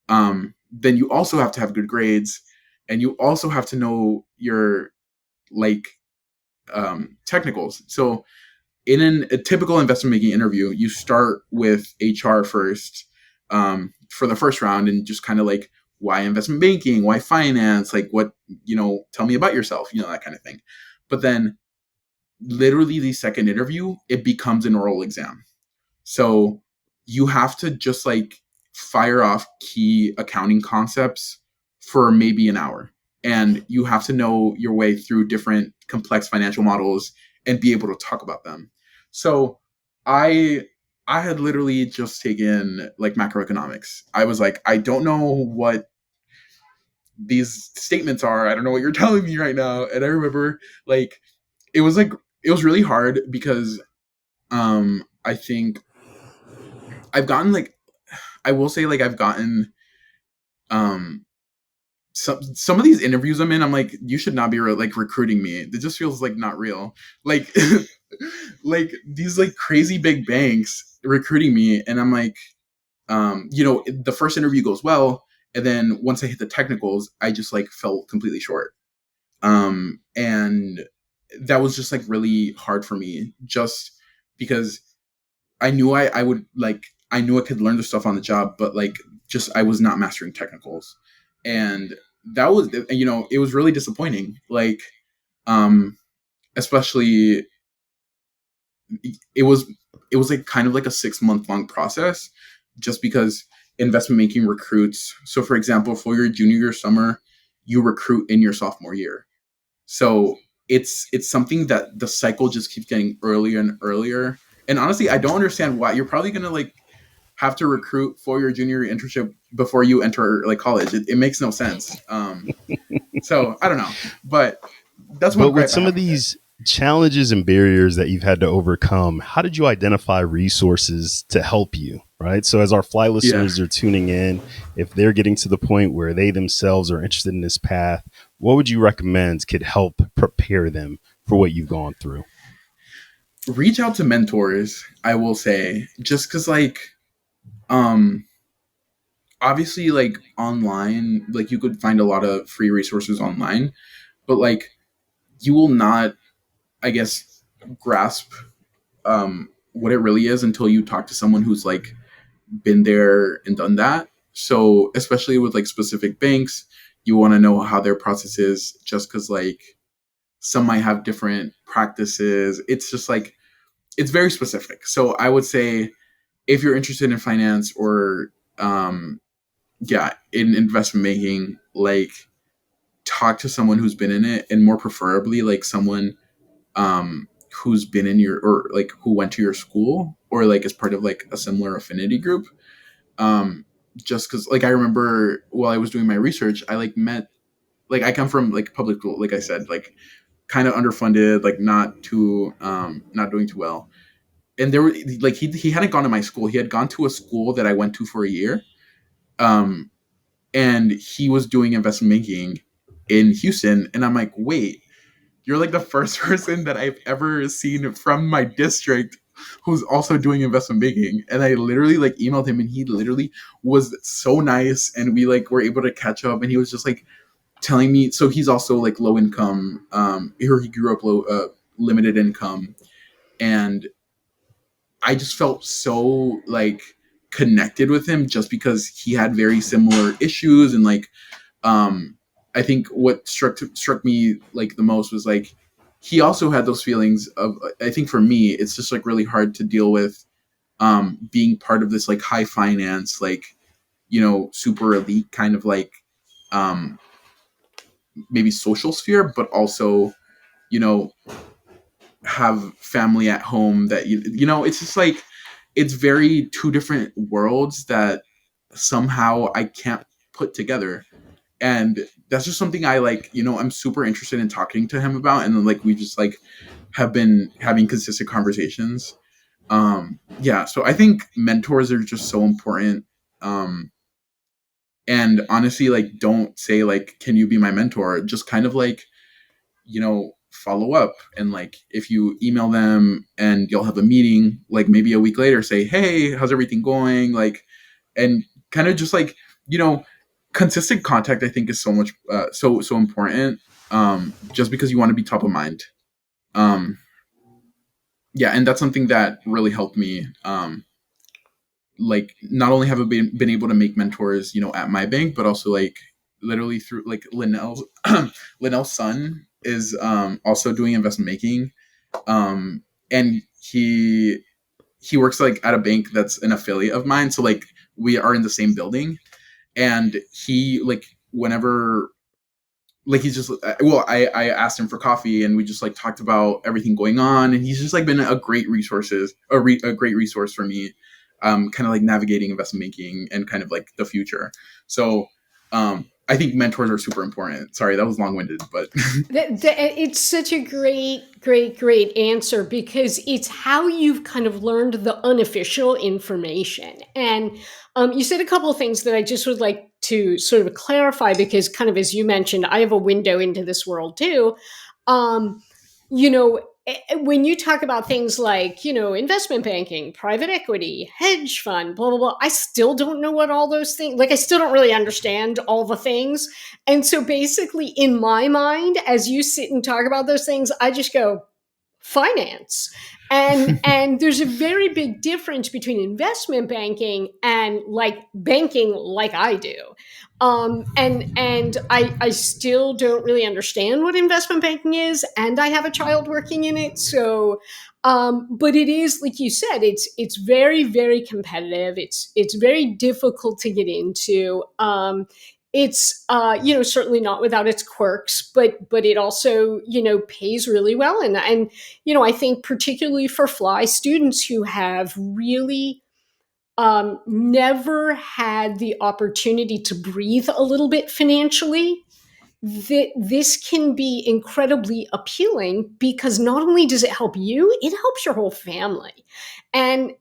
Then you also have to have good grades, and you also have to know your like technicals. So in a typical investment banking interview, you start with HR first for the first round, and just kind of like, why investment banking, why finance, like what, tell me about yourself, that kind of thing. But then literally the second interview, it becomes an oral exam. So you have to just like fire off key accounting concepts for maybe an hour. And you have to know your way through different complex financial models and be able to talk about them. So I had literally just taken like macroeconomics. I was like, I don't know what these statements are. I don't know what you're telling me right now. And I remember like it was really hard because I think I've gotten like, I will say like I've gotten some of these interviews I'm in, I'm like, you should not be like recruiting me. It just feels like not real. Like like these like crazy big banks recruiting me, and I'm like, the first interview goes well, and then once I hit the technicals, I just like fell completely short. And that was just like really hard for me, just because I knew I would like, I knew I could learn the stuff on the job, but like just I was not mastering technicals. And that was, it was really disappointing. Like, especially it was like kind of like a 6-month long process, just because investment banking recruits. So for example, for your junior year summer, you recruit in your sophomore year. So it's something that the cycle just keeps getting earlier and earlier. And honestly, I don't understand why. You're probably gonna like have to recruit for your junior internship before you enter like college. It makes no sense. So I don't know, but that's one But with gripe I some have of with it. these challenges and barriers that you've had to overcome, how did you identify resources to help you? Right. So, as our fly Yeah. listeners are tuning in, if they're getting to the point where they themselves are interested in this path, what would you recommend could help prepare them for what you've gone through? Reach out to mentors, I will say, just because like um obviously like online, like you could find a lot of free resources online, but like you will not, I guess, grasp what it really is until you talk to someone who's like been there and done that. So especially with like specific banks, you want to know how their process is, just because like some might have different practices. It's just like it's very specific. So I would say if you're interested in finance or yeah, in investment making, like talk to someone who's been in it, and more preferably like someone who's been in your, or like who went to your school, or like is part of like a similar affinity group. um just because like I remember while I was doing my research, I like met, like I come from like public school, like I said, like kind of underfunded, like not doing too well. And there were like he hadn't gone to my school, he had gone to a school that I went to for a year. um and he was doing investment banking in Houston, and I'm like, wait, you're like the first person that I've ever seen from my district who's also doing investment banking. And I literally like emailed him, and he literally was so nice, and we like were able to catch up, and he was just like telling me, so he's also like low income, or he grew up low, limited income. And I just felt so like connected with him just because he had very similar issues. And like um I think what struck me like the most was like he also had those feelings of, I think for me it's just like really hard to deal with being part of this like high finance, like, you know, super elite kind of like um maybe social sphere, but also, you know, have family at home that you know, it's just like it's very two different worlds that somehow I can't put together. And that's just something I like, you know, I'm super interested in talking to him about. And then like we just like have been having consistent conversations. Yeah, so I think mentors are just so important. And honestly, like don't say like, can you be my mentor? Just kind of like, you know, follow up. And like if you email them and you'll have a meeting like maybe a week later, say, hey, how's everything going, like, and kind of just like, you know, consistent contact I think is so much so important, just because you want to be top of mind. um yeah, and that's something that really helped me. Like not only have I been able to make mentors, you know, at my bank, but also like literally through like Linnell's Linnell's son is also doing investment making. um and he works like at a bank that's an affiliate of mine, so like we are in the same building. And he like whenever, like he's just well, I asked him for coffee, and we just like talked about everything going on, and he's just like been a great a great resource for me, kind of like navigating investment banking and kind of like the future. So I think mentors are super important. Sorry, that was long-winded, but It's such a great answer because it's how you've kind of learned the unofficial information. And you said a couple of things that I just would like to sort of clarify because, kind of as you mentioned, I have a window into this world too. Um, you know, when you talk about things like, you know, investment banking, private equity, hedge fund, blah, blah, blah, I still don't know what all those things, like, I still don't really understand all the things. And so basically, in my mind, as you sit and talk about those things, I just go, finance. And there's a very big difference between investment banking and like banking like I do. And I still don't really understand what investment banking is, and I have a child working in it. So but it is, like you said, it's very, very competitive. It's very difficult to get into. It's certainly not without its quirks, but it also pays really well, and I think particularly for FLI students who have really never had the opportunity to breathe a little bit financially, this can be incredibly appealing because not only does it help you, it helps your whole family, and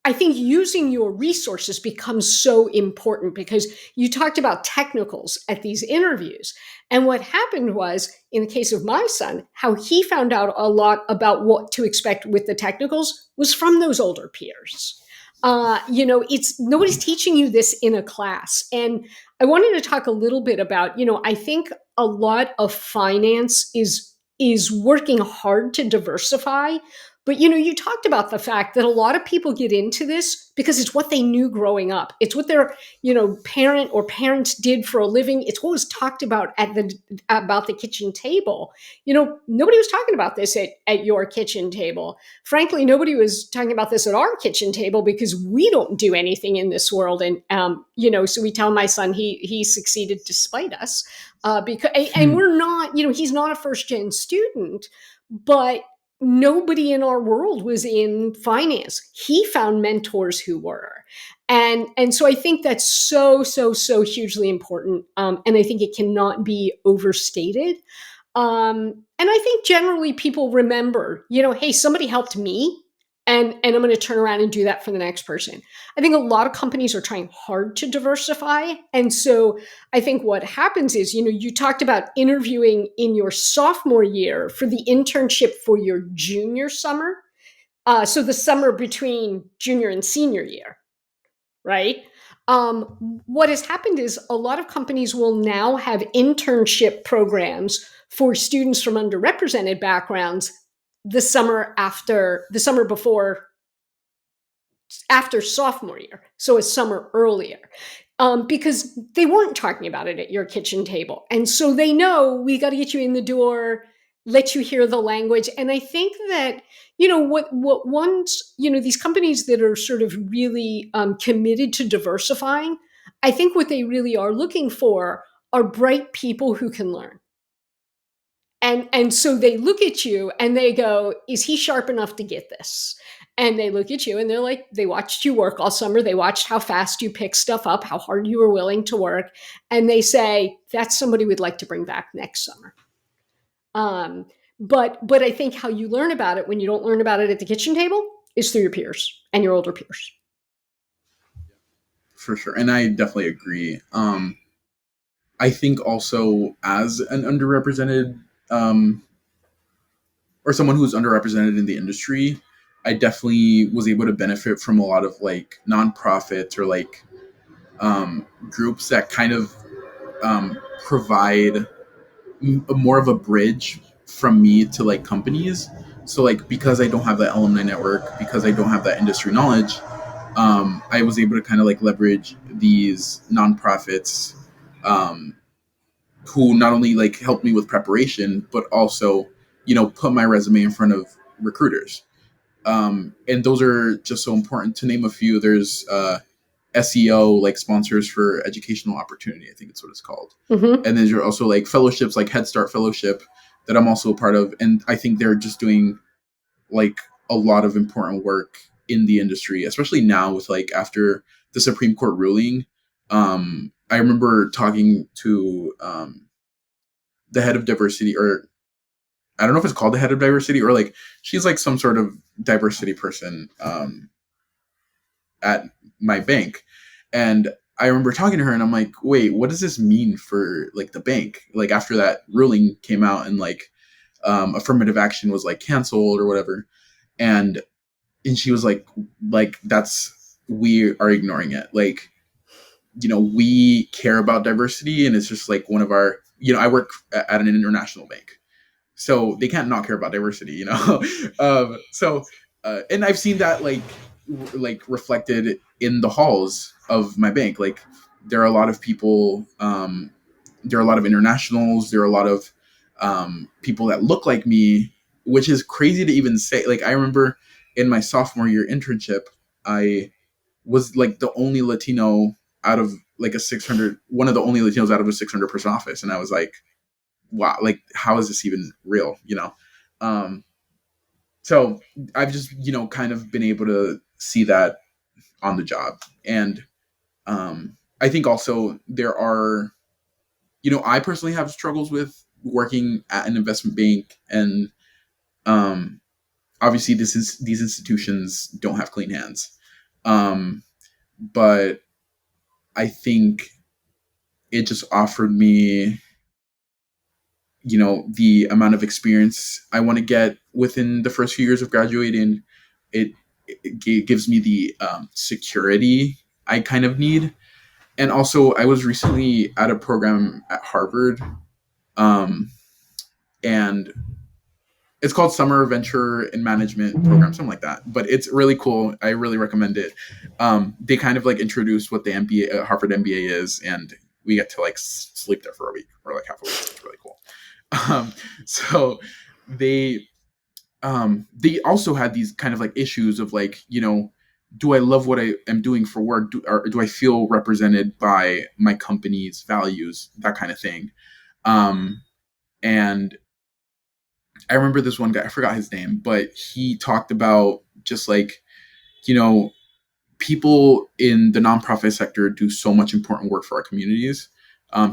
I think using your resources becomes so important because you talked about technicals at these interviews. And what happened was, in the case of my son, how he found out a lot about what to expect with the technicals was from those older peers. It's nobody's teaching you this in a class. And I wanted to talk a little bit about, I think a lot of finance is working hard to diversify, but you talked about the fact that a lot of people get into this because it's what they knew growing up. It's what their, parent or parents did for a living. It's what was talked about about the kitchen table. Nobody was talking about this at your kitchen table. Frankly, nobody was talking about this at our kitchen table because we don't do anything in this world. And so we tell my son he succeeded despite us, because and we're not, he's not a first gen student, but nobody in our world was in finance. He found mentors who were. And so I think that's so hugely important. And I think it cannot be overstated. And I think generally people remember, hey, somebody helped me, and I'm going to turn around and do that for the next person. I think a lot of companies are trying hard to diversify. And so I think what happens is, you talked about interviewing in your sophomore year for the internship for your junior summer. So the summer between junior and senior year, right? What has happened is a lot of companies will now have internship programs for students from underrepresented backgrounds the summer before, after sophomore year, so a summer earlier, because they weren't talking about it at your kitchen table. And so they know we got to get you in the door, let you hear the language. And I think that, what ones, these companies that are sort of really committed to diversifying, I think what they really are looking for are bright people who can learn. And so they look at you and they go, is he sharp enough to get this? And they look at you and they're like, they watched you work all summer. They watched how fast you pick stuff up, how hard you were willing to work. And they say, that's somebody we'd like to bring back next summer. But I think how you learn about it when you don't learn about it at the kitchen table is through your peers and your older peers. For sure. And I definitely agree. I think also as an underrepresented, or someone who's underrepresented in the industry, I definitely was able to benefit from a lot of like nonprofits or like groups that kind of provide more of a bridge from me to like companies. So like because I don't have that alumni network, because I don't have that industry knowledge, I was able to kind of like leverage these nonprofits who not only like helped me with preparation, but also put my resume in front of recruiters. And those are just so important. To name a few, there's SEO, like sponsors for educational opportunity, I think it's what it's called. Mm-hmm. And then there's also like fellowships, like Head Start Fellowship, that I'm also a part of. And I think they're just doing like a lot of important work in the industry, especially now with like after the Supreme Court ruling. I remember talking to the head of diversity, or I don't know if it's called the head of diversity, or like she's like some sort of diversity person at my bank. And I remember talking to her and I'm like, wait, what does this mean for like the bank? Like after that ruling came out and like affirmative action was like canceled or whatever. And she was like, that's, we are ignoring it. Like, we care about diversity and it's just like one of our, I work at an international bank. So they can't not care about diversity, and I've seen that like reflected in the halls of my bank. Like there are a lot of people, there are a lot of internationals, there are a lot of people that look like me, which is crazy to even say. Like I remember in my sophomore year internship, I was like the only Latino out of like a 600, one of the only Latinos out of a 600 person office. And I was like, wow, like, how is this even real? Um, so I've just, kind of been able to see that on the job. And I think also there are, I personally have struggles with working at an investment bank, and um, obviously these institutions don't have clean hands. Um, but I think it just offered me, the amount of experience I want to get within the first few years of graduating. It, it gives me the security I kind of need. And also, I was recently at a program at Harvard, um, and it's called Summer Venture and Management Program, something like that. But it's really cool. I really recommend it. They kind of like introduce what the MBA, Harvard MBA is, and we get to like sleep there for a week or like half a week. It's really cool. So they they also had these kind of like issues of like, do I love what I am doing for work? Or do I feel represented by my company's values? That kind of thing. And I remember this one guy, I forgot his name, but he talked about just like, you know, people in the nonprofit sector do so much important work for our communities.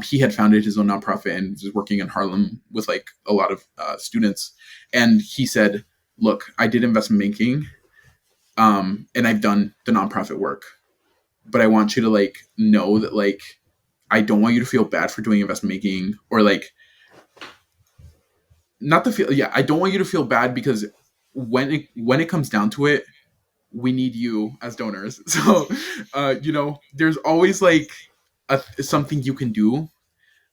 He had founded his own nonprofit and was working in Harlem with like a lot of students. And he said, look, I did investment banking, and I've done the nonprofit work, but I want you to like know that like, I don't want you to feel bad for doing investment banking, or like, not to feel, yeah, I don't want you to feel bad, because when it comes down to it, we need you as donors. So, there's always like something you can do,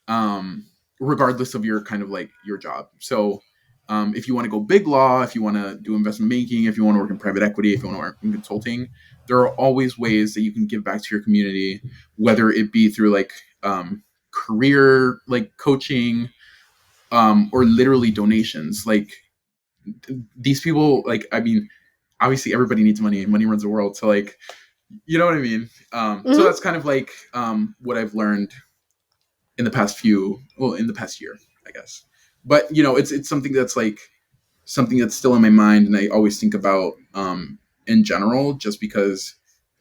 um, regardless of your kind of like your job. So, if you want to go big law, if you want to do investment banking, if you want to work in private equity, if you want to work in consulting, there are always ways that you can give back to your community, whether it be through like career like coaching, or literally donations. Like these people, like, I mean, obviously everybody needs money, and money runs the world. So like, you know what I mean? So that's kind of like what I've learned in the past in the past year, I guess. But it's something that's like something that's still in my mind, and I always think about in general, just because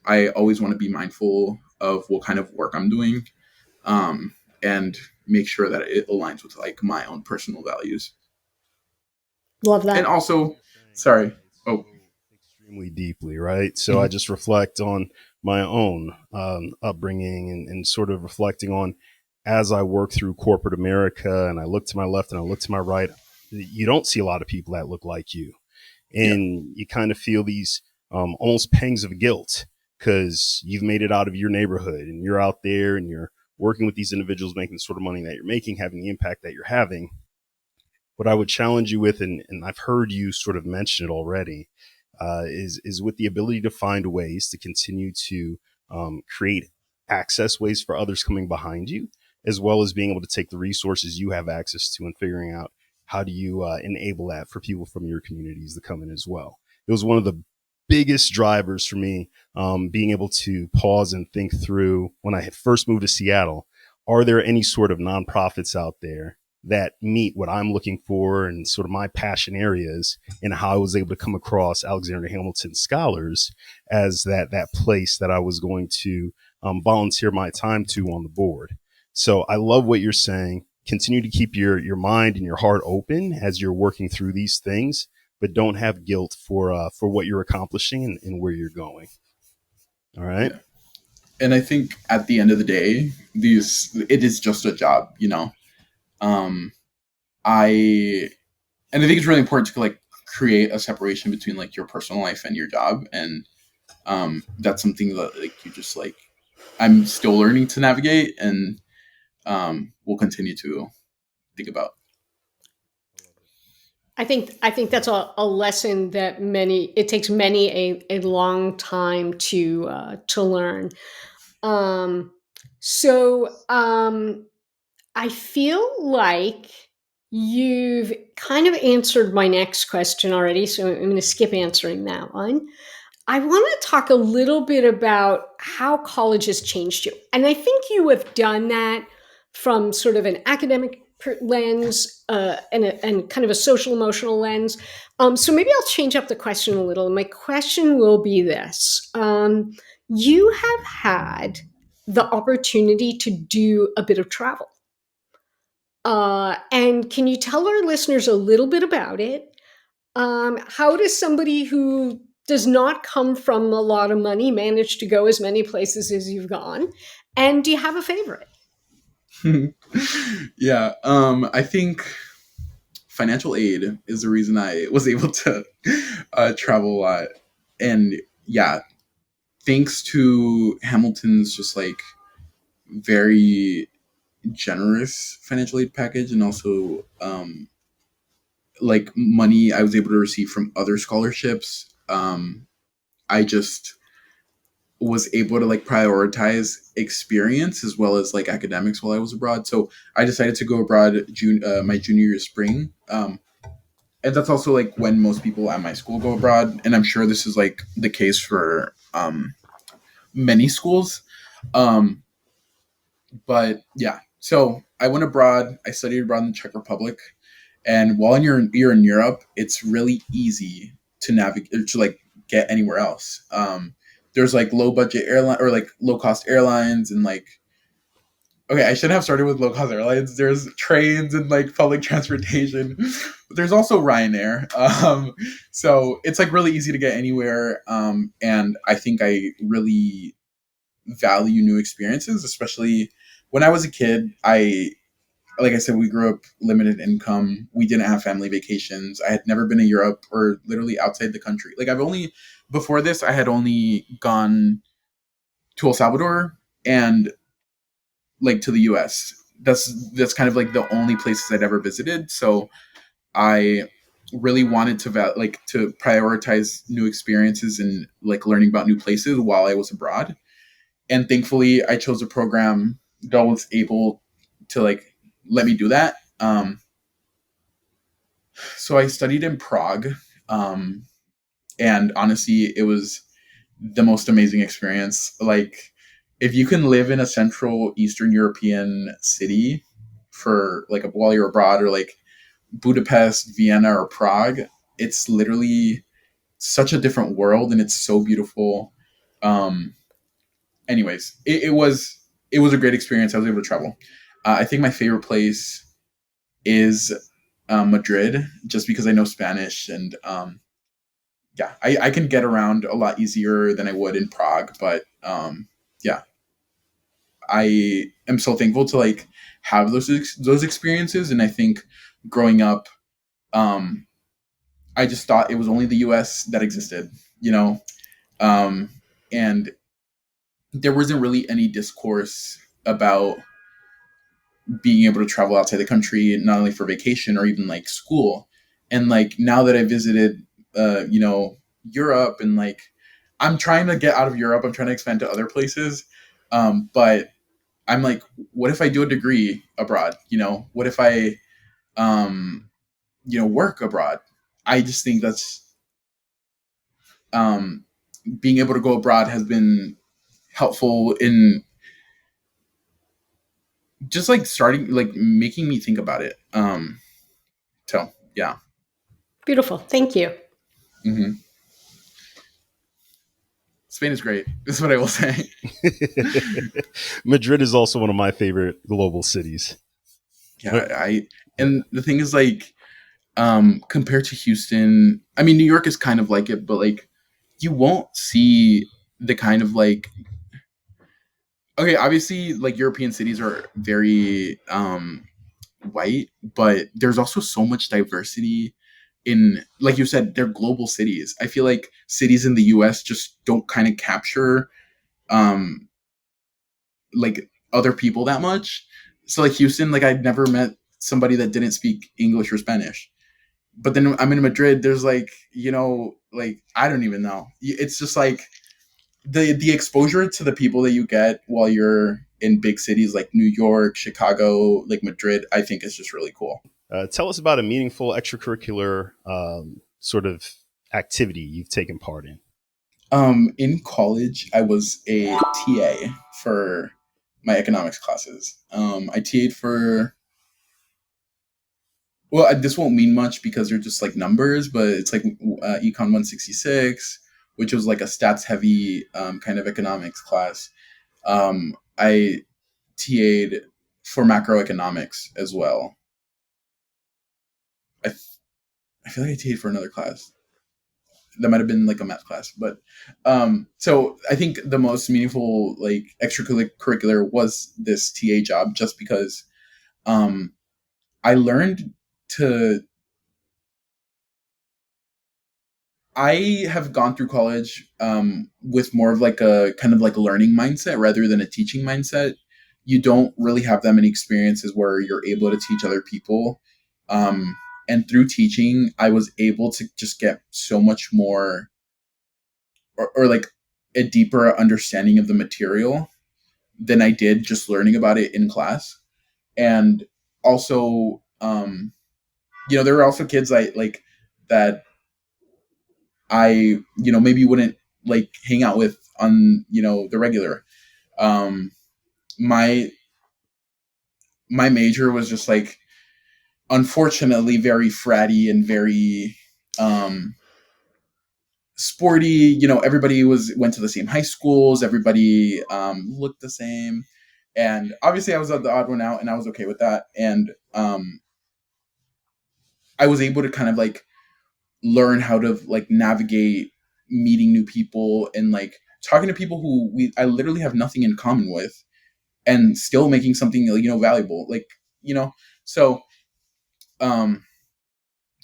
I always want to be mindful of what kind of work I'm doing, and make sure that it aligns with like my own personal values. Love And that. also, sorry. Oh, Extremely deeply, right? So I mhm. just reflect on my own upbringing, and sort of reflecting on, as I work through corporate America and I look to my left and I look to my right, you don't see a lot of people that look like you. Yeah, And you kind of feel these almost pangs of guilt because you've made it out of your neighborhood and you're out there and you're working with these individuals making the sort of money that you're making, having the impact that you're having. What I would challenge you with, and I've heard you sort of mention it already, is with the ability to find ways to continue to create access ways for others coming behind you, as well as being able to take the resources you have access to and figuring out how do you enable that for people from your communities to come in as well. It was one of the biggest drivers for me, being able to pause and think through when I had first moved to Seattle. Are there any sort of nonprofits out there that meet what I'm looking for and sort of my passion areas, and how I was able to come across Alexander Hamilton Scholars as that place that I was going to volunteer my time to on the board. So I love what you're saying. Continue to keep your mind and your heart open as you're working through these things, but don't have guilt for what you're accomplishing, and where you're going. All right. yeah. And I think at the end of the day, it is just a job. Um, I and I think it's really important to like create a separation between like your personal life and your job, and that's something that like you just like I'm still learning to navigate, and will continue to think about. I think that's a lesson that it takes many a long time to learn. Um, so I feel like you've kind of answered my next question already, so I'm going to skip answering that one. I want to talk a little bit about how college has changed you. And I think you have done that from sort of an academic lens and kind of a social emotional lens. So maybe I'll change up the question a little. My question will be this: you have had the opportunity to do a bit of travel. And can you tell our listeners a little bit about it? How does somebody who does not come from a lot of money manage to go as many places as you've gone? And do you have a favorite? Yeah, I think financial aid is the reason I was able to travel a lot. And yeah, thanks to Hamilton's just like very generous financial aid package, and also like money I was able to receive from other scholarships. I just was able to like prioritize experience as well as like academics while I was abroad. So I decided to go abroad my junior year spring. And that's also like when most people at my school go abroad, and I'm sure this is like the case for many schools. Um, but yeah, so I went abroad. I studied abroad in the Czech Republic, and while you're in Europe, it's really easy to navigate to like get anywhere else. There's like low budget airline or like low cost airlines, and like okay, I should have started with low cost airlines. There's trains and like public transportation. But there's also Ryanair. So it's like really easy to get anywhere. And I think I really value new experiences, especially when I was a kid. Like I said, we grew up limited income. We didn't have family vacations. I had never been to Europe or literally outside the country. Like before this, I had only gone to El Salvador and like to the US. That's kind of like the only places I'd ever visited. So I really wanted to like to prioritize new experiences and like learning about new places while I was abroad. And thankfully, I chose a program that was able to like let me do that. So I studied in Prague, and honestly, it was the most amazing experience. Like, if you can live in a Central Eastern European city for like while you're abroad, or like Budapest, Vienna, or Prague, it's literally such a different world, and it's so beautiful. Um, anyways, it was a great experience. I was able to travel. I think my favorite place is Madrid, just because I know Spanish, and yeah, I can get around a lot easier than I would in Prague. But yeah, I am so thankful to like have those experiences, and I think growing up, um, I just thought it was only the U.S. that existed, you know, um, and there wasn't really any discourse about being able to travel outside the country, not only for vacation or even like school. And like now that I visited, Europe, and like I'm trying to get out of Europe, I'm trying to expand to other places. But I'm like, what if I do a degree abroad? What if I, um, work abroad? I just think that's um, being able to go abroad has been helpful in just like starting, like making me think about it. So yeah. Beautiful. Thank you. hmm Spain is great. That's what I will say. Madrid is also one of my favorite global cities. Yeah, and the thing is like, compared to Houston, I mean New York is kind of like it, but like you won't see the kind of like, okay, obviously like European cities are very white, but there's also so much diversity in, like you said, they're global cities. I feel like cities in the US just don't kind of capture um like other people that much. So like Houston, like I'd never met somebody that didn't speak English or Spanish. But then I'm in Madrid, there's like, like I don't even know. It's just like the exposure to the people that you get while you're in big cities like New York, Chicago, like Madrid, I think is just really cool. Tell us about a meaningful extracurricular sort of activity you've taken part in. In college, I was a TA for my economics classes. I TA'd for, well, this won't mean much because they're just like numbers, but it's like Econ 166, which was like a stats heavy kind of economics class. I TA'd for macroeconomics as well. I, I feel like I TA'd for another class. That might have been like a math class, but so I think the most meaningful like extracurricular was this TA job, just because um, I learned to. I have gone through college with more of like a kind of like learning mindset rather than a teaching mindset. You don't really have that many experiences where you're able to teach other people. Um, and through teaching, I was able to just get so much more, or like a deeper understanding of the material than I did just learning about it in class. And also, there were also kids I like that maybe wouldn't like hang out with on, the regular. Um, my my major was just like, unfortunately, very fratty and very sporty. Everybody went to the same high schools. Everybody looked the same, and obviously, I was the odd one out, and I was okay with that. And I was able to kind of like learn how to like navigate meeting new people and like talking to people who I literally have nothing in common with, and still making something valuable, like you know so um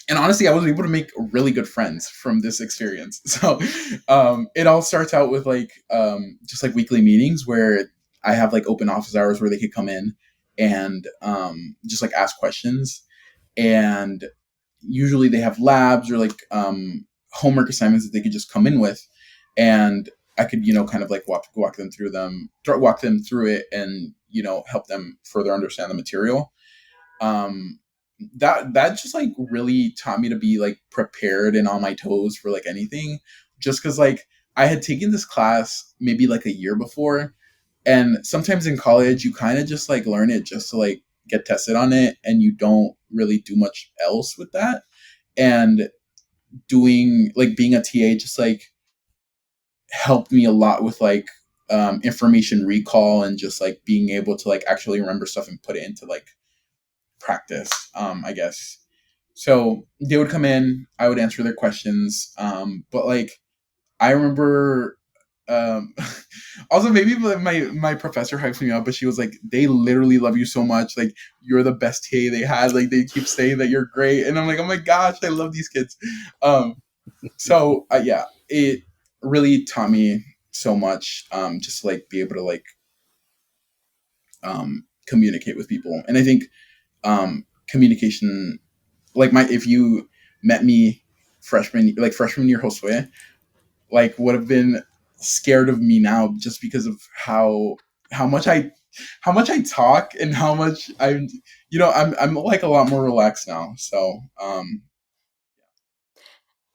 and honestly, I was able to make really good friends from this experience. So it all starts out with like just like weekly meetings where I have like open office hours where they could come in and just like ask questions. And usually they have labs or like homework assignments that they could just come in with, and I could kind of like walk them through it, and help them further understand the material. um that just like really taught me to be like prepared and on my toes for like anything, just because like I had taken this class maybe like a year before, and sometimes in college you kind of just like learn it just to like get tested on it, and you don't really do much else with that. And doing like being a TA just like helped me a lot with like information recall, and just like being able to like actually remember stuff and put it into like practice, I guess. So they would come in, I would answer their questions. But like I remember, um, also maybe my professor hyped me up, but she was like, they literally love you so much. Like you're the best TA they had. Like they keep saying that you're great, and I'm like, oh my gosh, I love these kids. Yeah, it really taught me so much. Just to, like be able to like communicate with people, and I think communication, like my if you met me freshman year Josue, like would have been scared of me now, just because of how much I how much I talk, and how much I'm like a lot more relaxed now. So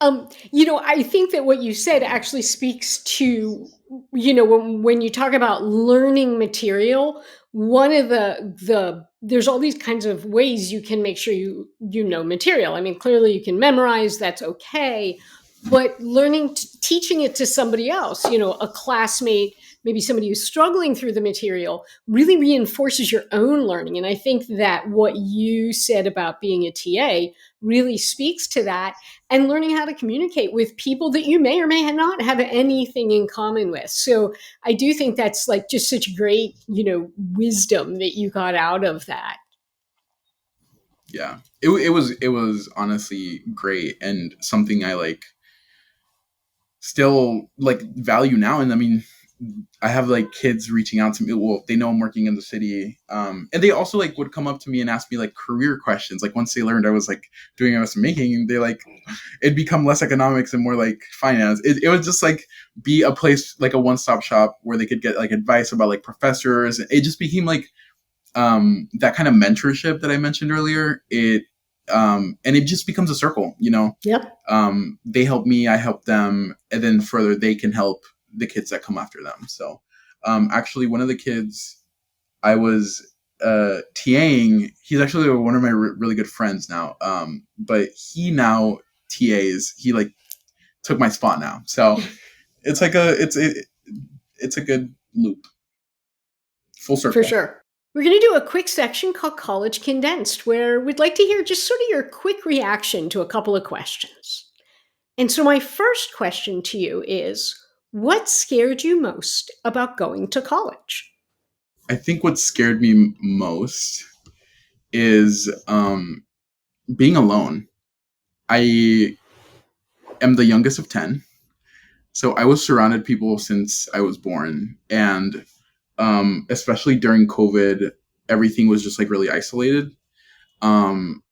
I think that what you said actually speaks to, when you talk about learning material, one of there's all these kinds of ways you can make sure you know material. I mean, clearly you can memorize, that's okay, but teaching it to somebody else, a classmate, maybe somebody who's struggling through the material, really reinforces your own learning. And I think that what you said about being a TA really speaks to that, and learning how to communicate with people that you may or may not have anything in common with. So I do think that's like just such great, wisdom that you got out of that. yeah, it was honestly great, and something I like still like value now. And I mean, I have like kids reaching out to me. Well, they know I'm working in the city, and they also like would come up to me and ask me like career questions. Like once they learned I was like doing investment banking, and they like it'd become less economics and more like finance. It would just like be a place, like a one-stop shop where they could get like advice about like professors. It just became like that kind of mentorship that I mentioned earlier. and it just becomes a circle, Yep. They help me, I help them, and then further they can help the kids that come after them. So actually one of the kids I was TAing, he's actually one of my really good friends now, but he now TAs, he like took my spot now, so it's like it's a good loop, full For circle. sure. We're going to do a quick section called College Condensed, where we'd like to hear just sort of your quick reaction to a couple of questions. And so, my first question to you is, what scared you most about going to college? I think what scared me most is being alone. I am the youngest of 10, so I was surrounded people since I was born, and especially during COVID, everything was just like really isolated. Um,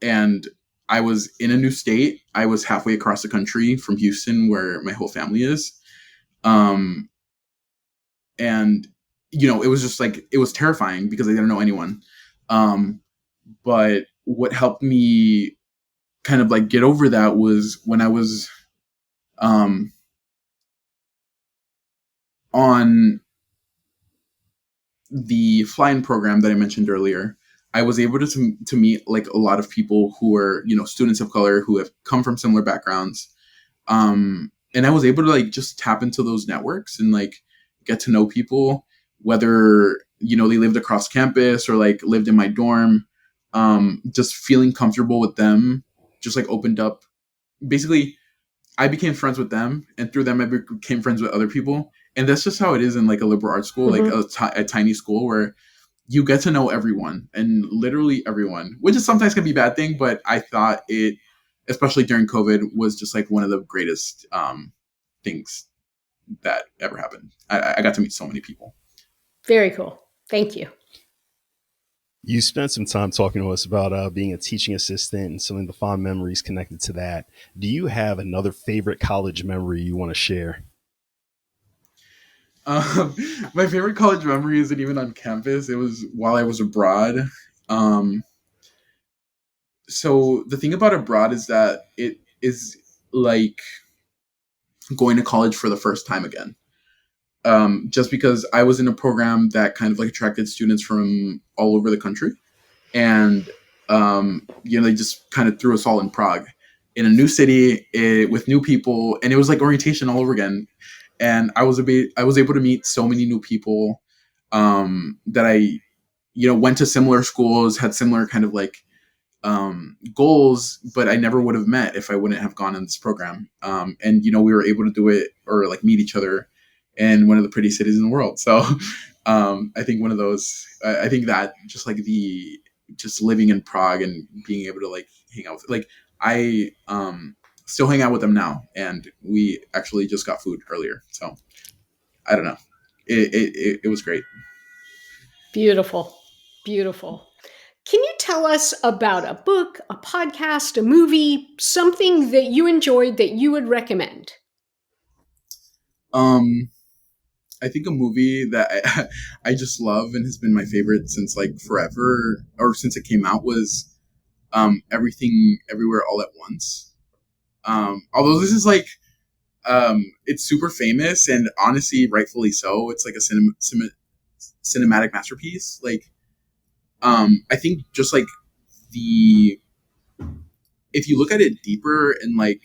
and I was in a new state. I was halfway across the country from Houston, where my whole family is. Um, and it was just like it was terrifying because I didn't know anyone. Um, but what helped me kind of like get over that was when I was um, on the fly-in program that I mentioned earlier. I was able to meet like a lot of people who were students of color who have come from similar backgrounds, and I was able to like just tap into those networks and like get to know people, whether they lived across campus or like lived in my dorm. Just feeling comfortable with them just like opened up. Basically, I became friends with them, and through them, I became friends with other people. And that's just how it is in like a liberal arts school, like a tiny school where you get to know everyone and literally everyone, which is sometimes can be a bad thing. But I thought it, especially during COVID, was just like one of the greatest things that ever happened. I got to meet so many people. Very cool. Thank you. You spent some time talking to us about being a teaching assistant and some of the fond memories connected to that. Do you have another favorite college memory you want to share? Um, my favorite college memory isn't even on campus. It was while I was abroad. Um, so the thing about abroad is that it is like going to college for the first time again. Just because I was in a program that kind of like attracted students from all over the country, and they just kind of threw us all in Prague, in a new city, with new people, and it was like orientation all over again. And I was able to meet so many new people that I went to similar schools, had similar kind of like goals, but I never would have met if I wouldn't have gone in this program. And we were able to do it or like meet each other in one of the prettiest cities in the world. So I think one of those, I think that just like the just living in Prague and being able to like hang out with, like I still hang out with them now, and we actually just got food earlier. So I don't know, it was great. Beautiful. Beautiful. Can you tell us about a book, a podcast, a movie, something that you enjoyed that you would recommend? Um, I think a movie that I just love and has been my favorite since like forever, or since it came out, was Everything Everywhere All at Once. Although this is like it's super famous and honestly rightfully so. It's like a cinematic masterpiece. Like I think just like the if you look at it deeper and like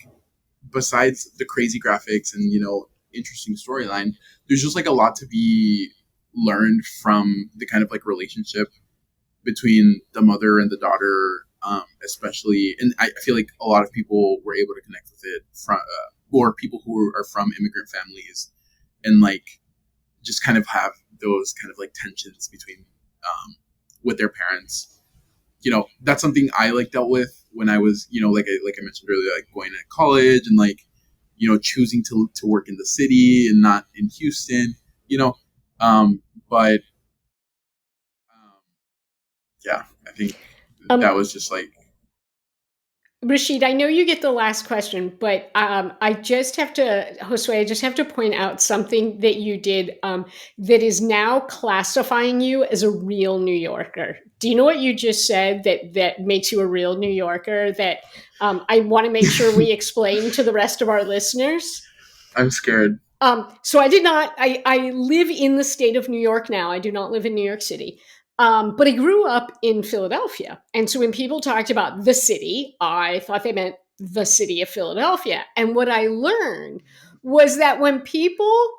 besides the crazy graphics and interesting storyline, there's just like a lot to be learned from the kind of like relationship between the mother and the daughter, especially. And I feel like a lot of people were able to connect with it from or people who are from immigrant families, and like just kind of have those kind of like tensions between with their parents. That's something I like dealt with when I was, like I mentioned earlier, like going to college and like, choosing to work in the city and not in Houston, you know, but um, yeah, I think that Um, was just like, Rashid, I know you get the last question, but I just have to, Josue, I just have to point out something that you did that is now classifying you as a real New Yorker. Do you know what you just said that makes you a real New Yorker? That I want to make sure we explain to the rest of our listeners. I'm scared. So I did not. I live in the state of New York now. I do not live in New York City. But I grew up in Philadelphia. And so when people talked about the city, I thought they meant the city of Philadelphia. And what I learned was that when people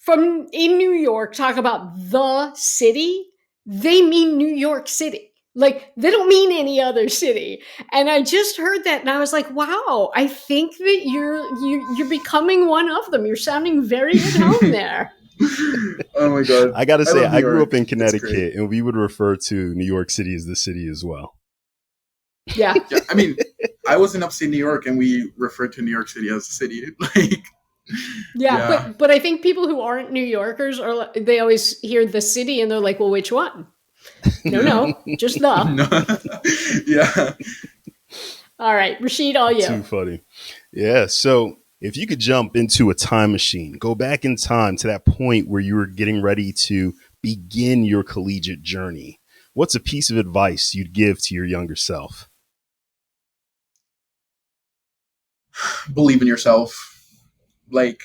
from in New York talk about the city, they mean New York City. Like they don't mean any other city. And I just heard that and I was like, wow, I think that you're becoming one of them. You're sounding very at home there. Oh my God. I gotta say, I grew up in It's Connecticut, great. and we would refer to New York City as the city as well. Yeah. Yeah, I mean, I was in upstate New York, and we referred to New York City as a city. Like, Yeah, yeah. but I think people who aren't New Yorkers are they always hear the city and they're like, well, which one? No, just the. No. Yeah. All right, Rashid, all you. Too funny. Yeah. So if you could jump into a time machine, go back in time to that point where you were getting ready to begin your collegiate journey, what's a piece of advice you'd give to your younger self? Believe in yourself. Like,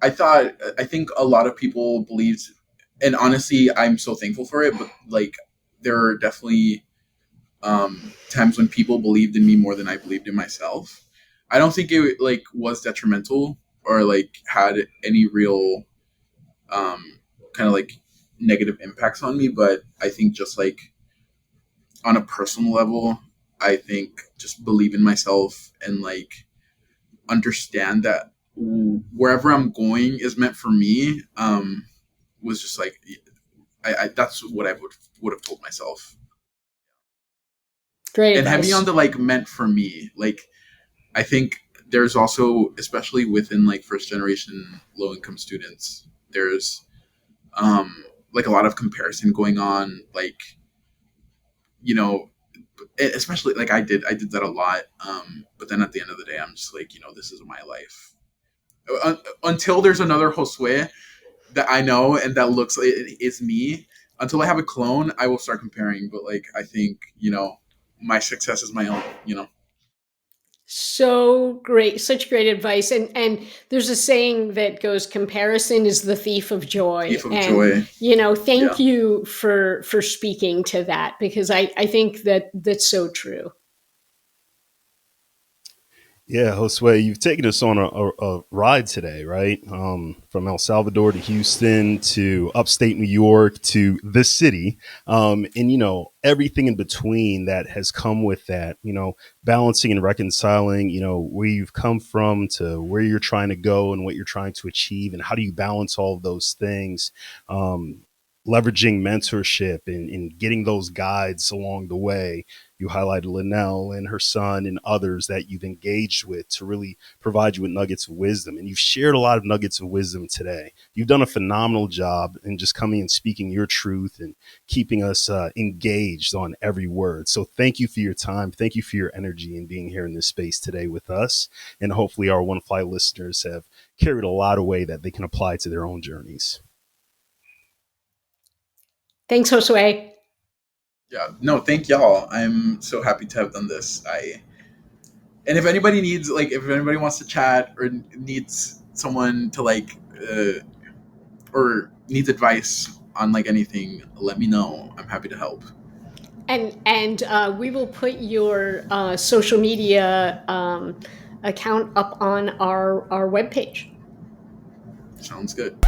I think a lot of people believed, and honestly, I'm so thankful for it, but like, there are definitely times when people believed in me more than I believed in myself. I don't think it like was detrimental or like had any real kind of like negative impacts on me, but I think just like on a personal level, I think just believe in myself and like understand that wherever I'm going is meant for me. Was just like I that's what I would have told myself. Great And heavy advice. on the like meant for me. Like I think there's also, especially within like first generation low income students, there's like a lot of comparison going on. Like, you know, especially like I did that a lot. But then at the end of the day, I'm just like, this is my life. Until there's another Josue that I know and that looks like it is me. Until I have a clone, I will start comparing. But like, I think my success is my own. So great, such great advice. And there's a saying that goes, comparison is the thief of joy. Thief of And joy. thank Yeah. you for speaking to that, because I think that that's so true. Yeah, Josue, you've taken us on a ride today, right? From El Salvador to Houston to upstate New York to this city, and everything in between that has come with that. Balancing and reconciling. Where you've come from to where you're trying to go and what you're trying to achieve, and how do you balance all of those things? Leveraging mentorship and getting those guides along the way. You highlighted Linnell and her son and others that you've engaged with to really provide you with nuggets of wisdom. And you've shared a lot of nuggets of wisdom today. You've done a phenomenal job in just coming and speaking your truth and keeping us engaged on every word. So thank you for your time. Thank you for your energy and being here in this space today with us. And hopefully our One Fly listeners have carried a lot away that they can apply to their own journeys. Thanks, Josue. Yeah, no, thank y'all. I'm so happy to have done this. And if anybody needs, like, if anybody wants to chat or needs someone to like, or needs advice on like anything, let me know. I'm happy to help. And we will put your social media account up on our webpage. Sounds good.